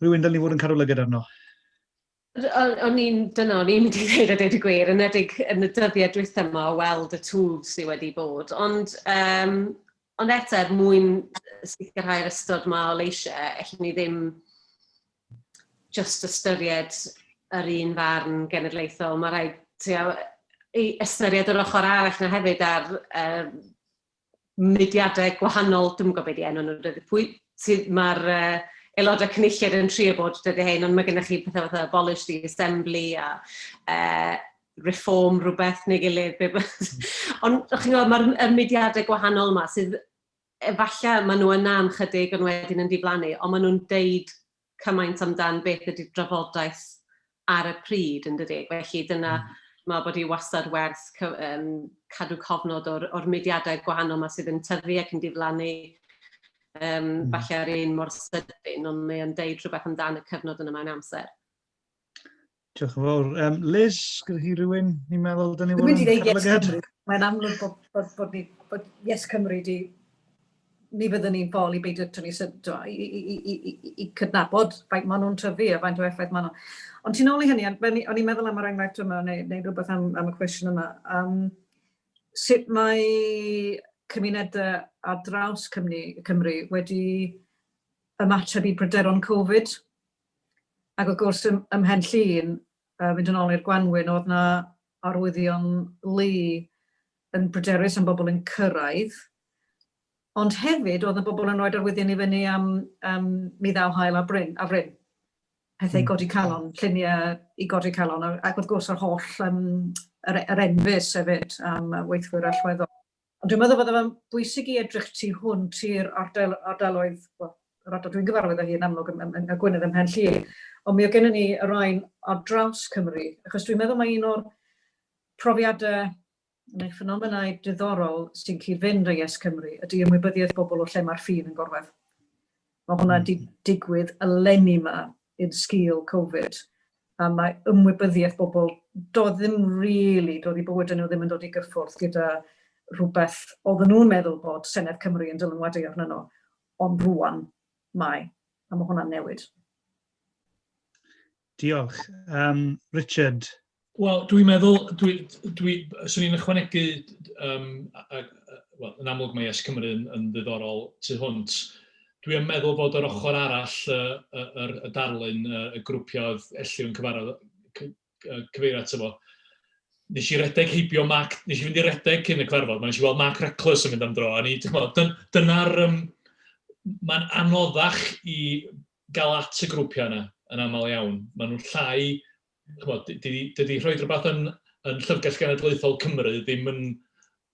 rhywun dylwn ni fod yn cadw lygad arno? O'n i'n mynd i ddweud a dweud y gwir, yn edrych yn y dyddiau dwytha yma o weld y tools sydd wedi bod. Ond eto, mwyn sicrhau'r ystod yma o leisiau, allwn ni ddim just ystyried yr un farn genedlaethol. Mae rhaid ystyried yr ochr arall na hefyd ar mudiadau gwahanol, dwi'n gwybod beth i enw nhw, mae'r aelodau cynulliad yn trio bod dydy hyn, ond mae gennych chi pethau fatha abolish the assembly a reform rhywbeth neu gilydd. Ond chi'n gwybod, mae'r mudiadau gwahanol yma sydd efallai maen nhw yna'n chydig yn wedyn yn diflannu, ond maen nhw'n deud cymaint amdan beth ydy'r drafodaeth ar y pryd yn dydy. Felly dyna mae bod i wastad werth cadw cofnod o'r mudiadau gwahanol yma sydd yn tyfu ac yn diflannu. Falle ar un mor sydyn, ond mae'n deud rhywbeth amdano y cyfnod yna mewn amser. Diolch yn fawr. Liz, gyda chi rhywun ni'n meddwl dyn ni fod yn carlygad? Mae'n amlwg bod Yes Cymru ni byddwn ni'n bol i beidio i cydnabod faint maen nhw'n tyfu a faint o effaith maen nhw. Ond ti'n ôl i hynny, o'n i'n meddwl am yr enghraifft yma, neu rhywbeth am y cwestiwn yma. Sut mae cymunedau ar draws Cymru wedi ymateb i pryderon Covid. Ac wrth gwrs ymhen llun, mynd yn ôl i'r Gwanwyn, oedd yna arwyddion lu yn bryderus am bobl yn cyrraedd. Ond hefyd, oedd yna bobl yn rhoi arwyddion i fyny am mi ddaw hael a fryn. Pethau i godi calon, lluniau i godi calon. Ac wrth gwrs yr holl yr enfus hefyd am weithwyr allweddol. Ond dwi'n meddwl bod e'n bwysig i edrych tu hwnt i'r ardaloedd, yr ardal dwi'n gyfarwydd â hi yn amlwg yn y Gwynedd ymhen llun, ond mi o gennym ni y rhain ar draws Cymru, achos dwi'n meddwl mae un o'r profiadau neu ffenomenau diddorol sy'n cyd-fynd â Yes Cymru ydy ymwybyddiaeth bobl o lle mae'r ffin yn gorwedd. Mae hwnna wedi digwydd eleni yma i'n sgil Covid, a mae ymwybyddiaeth bobl doedd ddim rili, doedd i bywyd nhw ddim yn dod i gyffwrdd gyda rhywbeth oedden nhw'n meddwl bod Senedd Cymru yn dylanwadu arno nhw, ond rwan mai, a mae hwnna'n newid. Diolch. Richard? Wel, dwi'n meddwl, swn i'n ychwanegu, yn amlwg mae Yes Cymru yn ddiddorol tu hwnt. Dwi'n meddwl bod yr ochr arall y darlun, y grwpiodd Elliw yn cyfeirio ato fo. Nes i redeg heibio Mark, nes i fynd i redeg cyn y cyfarfod, nes i weld Mark Reckless yn mynd am dro. Mae'n anoddach i gael at y grwpiau yna yn aml iawn. Maen nhw'n llai, dydy rhoi rhywbeth yn Llyfrgell Genedlaethol Cymru ddim yn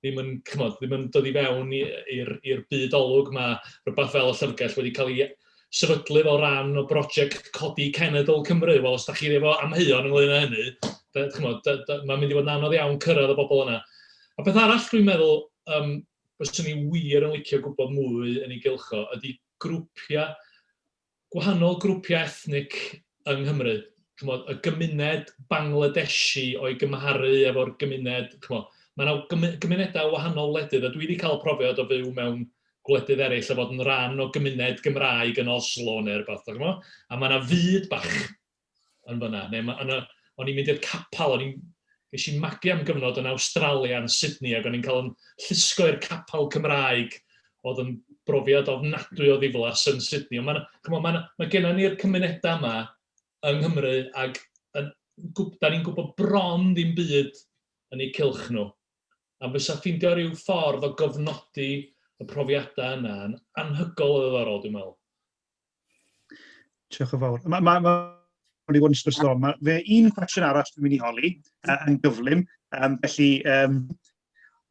dod i fewn i'r byd olwg. Mae rhywbeth fel y Llyfrgell wedi cael ei sefydlu fel rhan o brosiect Codi Cenedl Cymru. Wel, os da chi efo amheuon ynglyn â hynny, mae'n mynd i fod yn anodd iawn cyrraedd y bobl yna. A beth arall dwi'n meddwl, byswn ni wir yn licio gwybod mwy yn ei gylcho, ydy gwahanol grwpiau ethnic yng Nghymru. Y gymuned Bangladeshi o'i gymharu efo'r gymuned, mae yna gymunedau wahanol wledydd, a dwi wedi cael profiad o fyw mewn gwledydd eraill a fod yn rhan o gymuned Gymraeg yn Oslo neu rhywbeth. A mae yna fyd bach yn fyna. O'n i'n mynd i'r capal, ges i magu am gyfnod yn Awstralia, yn Sydney, ac o'n i'n cael yn llusgo i'r capal Cymraeg, oedd yn brofiad ofnadwy o ddiflas yn Sydney. Mae gennym ni'r cymunedau yma yng Nghymru, ac da ni'n gwybod bron ddim byd yn eu cylch nhw. A fysa ffeindio rhyw ffordd o gofnodi y profiadau yna yn anhygoel o ddiddorol, dwi'n meddwl. Diolch yn fawr. Mae wedi bod yn sgwrs o. Fe un cwestiwn arall dwi'n mynd i holi yn gyflym. Felly,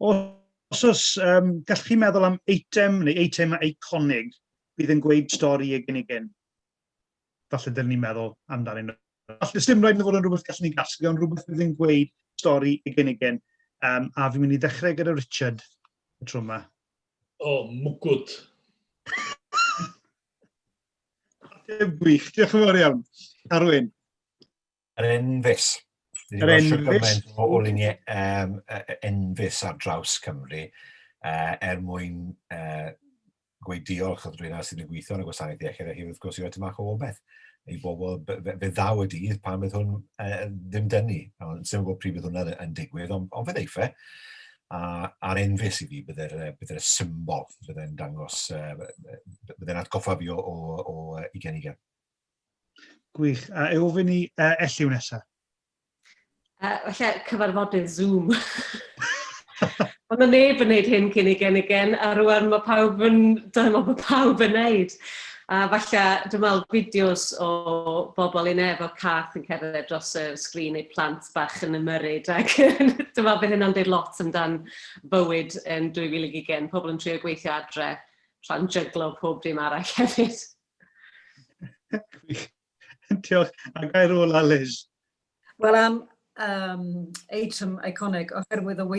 os gallwch chi meddwl am eitem neu eitem eiconig bydd yn gweud stori egin egin? Falle dylwn ni'n meddwl amdanyn nhw. Falle dim rhaid yn fod yn rhywbeth gallwn ni gasglu, ond rhywbeth bydd yn gweud stori egin egin. A fi'n mynd i ddechrau gyda Richard y tro yma. Mwgwd. Gwych, diolch yn fawr iawn. Arwyn. Yr enfus. Yr enfus. O luniau enfus ar draws Cymru mwyn gweud diolch o rhywun sydd yn gweithio yn y gwasanaeth iechyd a hyd wrth gwrs i wedi mach o obeth. I bobl fe ddaw y dydd pan bydd hwn ddim dynnu. Sdim bod pryd bydd hwnna yn digwydd, ond fe ddeife. A'r enfus i fi bydd y symbol, bydd e'n dangos, bydd e'n atgoffa fi o ugen. Gwych. A ofyn i Elliw nesaf. Falle cyfarfodydd Zoom. Ond mae neb yn gwneud hyn cyn ugen, a rwan mae pawb yn neud. A falle, dwi'n meddwl, fideos o bobl un efo cath yn cerdded dros y sgrin eu plant bach yn ymyrryd. Ac dwi'n meddwl bydd hynna'n dweud lot amdan bywyd yn 2020. Pobl yn trio gweithio adre tra'n jyglo pob dim arall hefyd. Diolch. A gair ola, Liz. Wel, eitem iconig, oherwydd y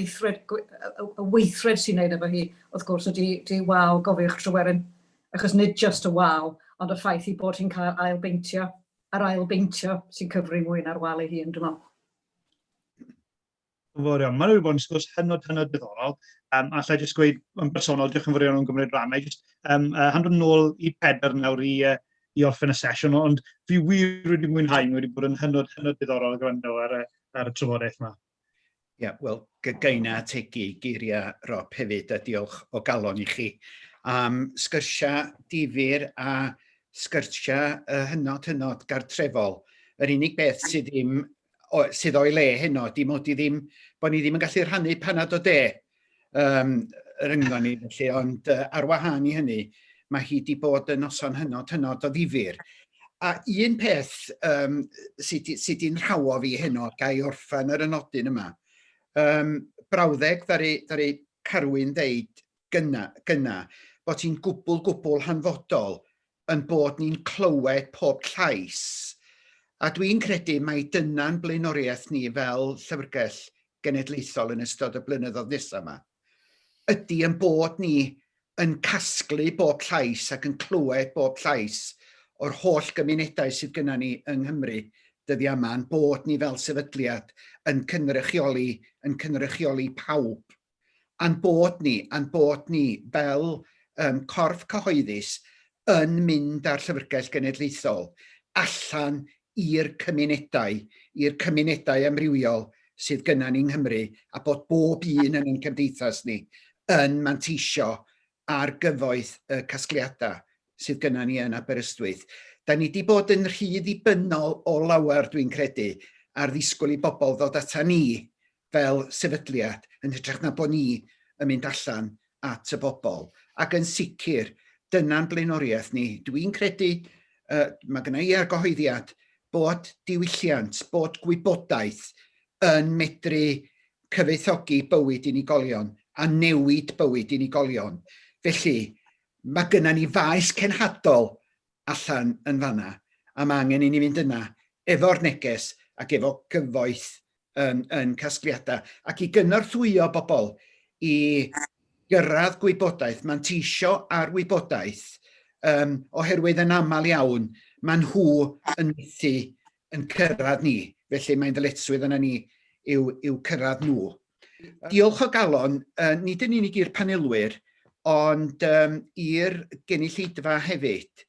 weithred sy'n neud efo hi, wrth gwrs, ydy waw gofiwch Tryweryn. Achos nid just y waw, ond y ffaith i bod hi'n cael ailbeintio, a'r ailbeintio sy'n cyfri mwy na'r wal ei hun, dwi'n meddwl. Fawr iawn. Mae'n wedi bod yn sgwrs hynod diddorol. Allai jyst gweud yn bersonol, diolch yn fawr iawn o'n gymryd rhan. Handwn nôl i Pedr nawr i orffen y sesiwn, ond fi wir wedi mwynhau, wedi bod yn hynod diddorol gwrando ar y trafodaeth yma. Ie, wel, gaina ategu geiriau Rob hefyd, a diolch o galon i chi. Sgyrsia difyr a sgyrsia hynod gartrefol. Yr unig beth sydd o'i le heno, dim bod ni ddim yn gallu rhannu panad o de yr yngno ni, felly, ond ar wahân i hynny, mae hi wedi bod yn noson hynod o ddifyr. A un peth sydd wedi'n rhawo fi heno, gai orffan yr ynodyn yma, brawddeg ddari Carwyn ddeud gyna, bod hi'n gwbl hanfodol yn bod ni'n clywed pob llais. A dwi'n credu mai dyna'n blaenoriaeth ni fel Llyfrgell Genedlaethol yn ystod y blynyddoedd nesaf yma. Ydy yn bod ni yn casglu bob llais ac yn clywed bob llais o'r holl gymunedau sydd gyda ni yng Nghymru dyddiau yma, yn bod ni fel sefydliad yn cynrychioli pawb. A'n bod ni fel corff cyhoeddus yn mynd ar Llyfrgell Genedlaethol allan i'r cymunedau amrywiol sydd gyda ni yng Nghymru, a bod bob un yn ein cymdeithas ni yn manteisio ar gyfoeth y casgliadau sydd gyda ni yn Aberystwyth. Da ni wedi bod yn rhy ddibynnol o lawer, dwi'n credu, ar ddisgwyl i bobl ddod ata ni fel sefydliad, yn hytrach na bod ni yn mynd allan at y bobl. Ac yn sicr, dyna'n blaenoriaeth ni. Dwi'n credu, mae genna i argyhoeddiad, bod diwylliant, bod gwybodaeth yn medru cyfoethogi bywyd unigolion a newid bywyd unigolion. Felly, mae genna ni faes cenhadol allan yn fanna, a mae angen i ni fynd yna efo'r neges ac efo gyfoeth yn casgliadau, ac i gynorthwyo bobl i gyrraedd gwybodaeth, manteisio ar wybodaeth, oherwydd yn aml iawn, mae nhw yn methu yn cyrraedd ni. Felly mae'n ddyletswydd yna ni i'w cyrraedd nhw. Diolch o galon, nid yn unig i'r panelwyr, ond i'r gynulleidfa hefyd,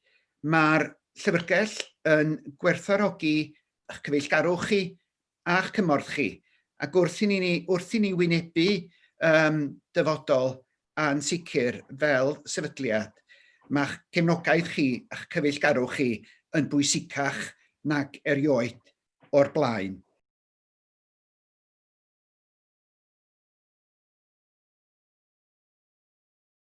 mae'r llyfrgell yn gwerthfawrogi eich cyfeillgarwch chi a'ch cymorth chi. Ac wrth i ni wynebu dyfodol a'n sicr fel sefydliad, mae'ch cefnogaeth chi a'ch cyfeillgarwch chi yn bwysicach nag erioed o'r blaen.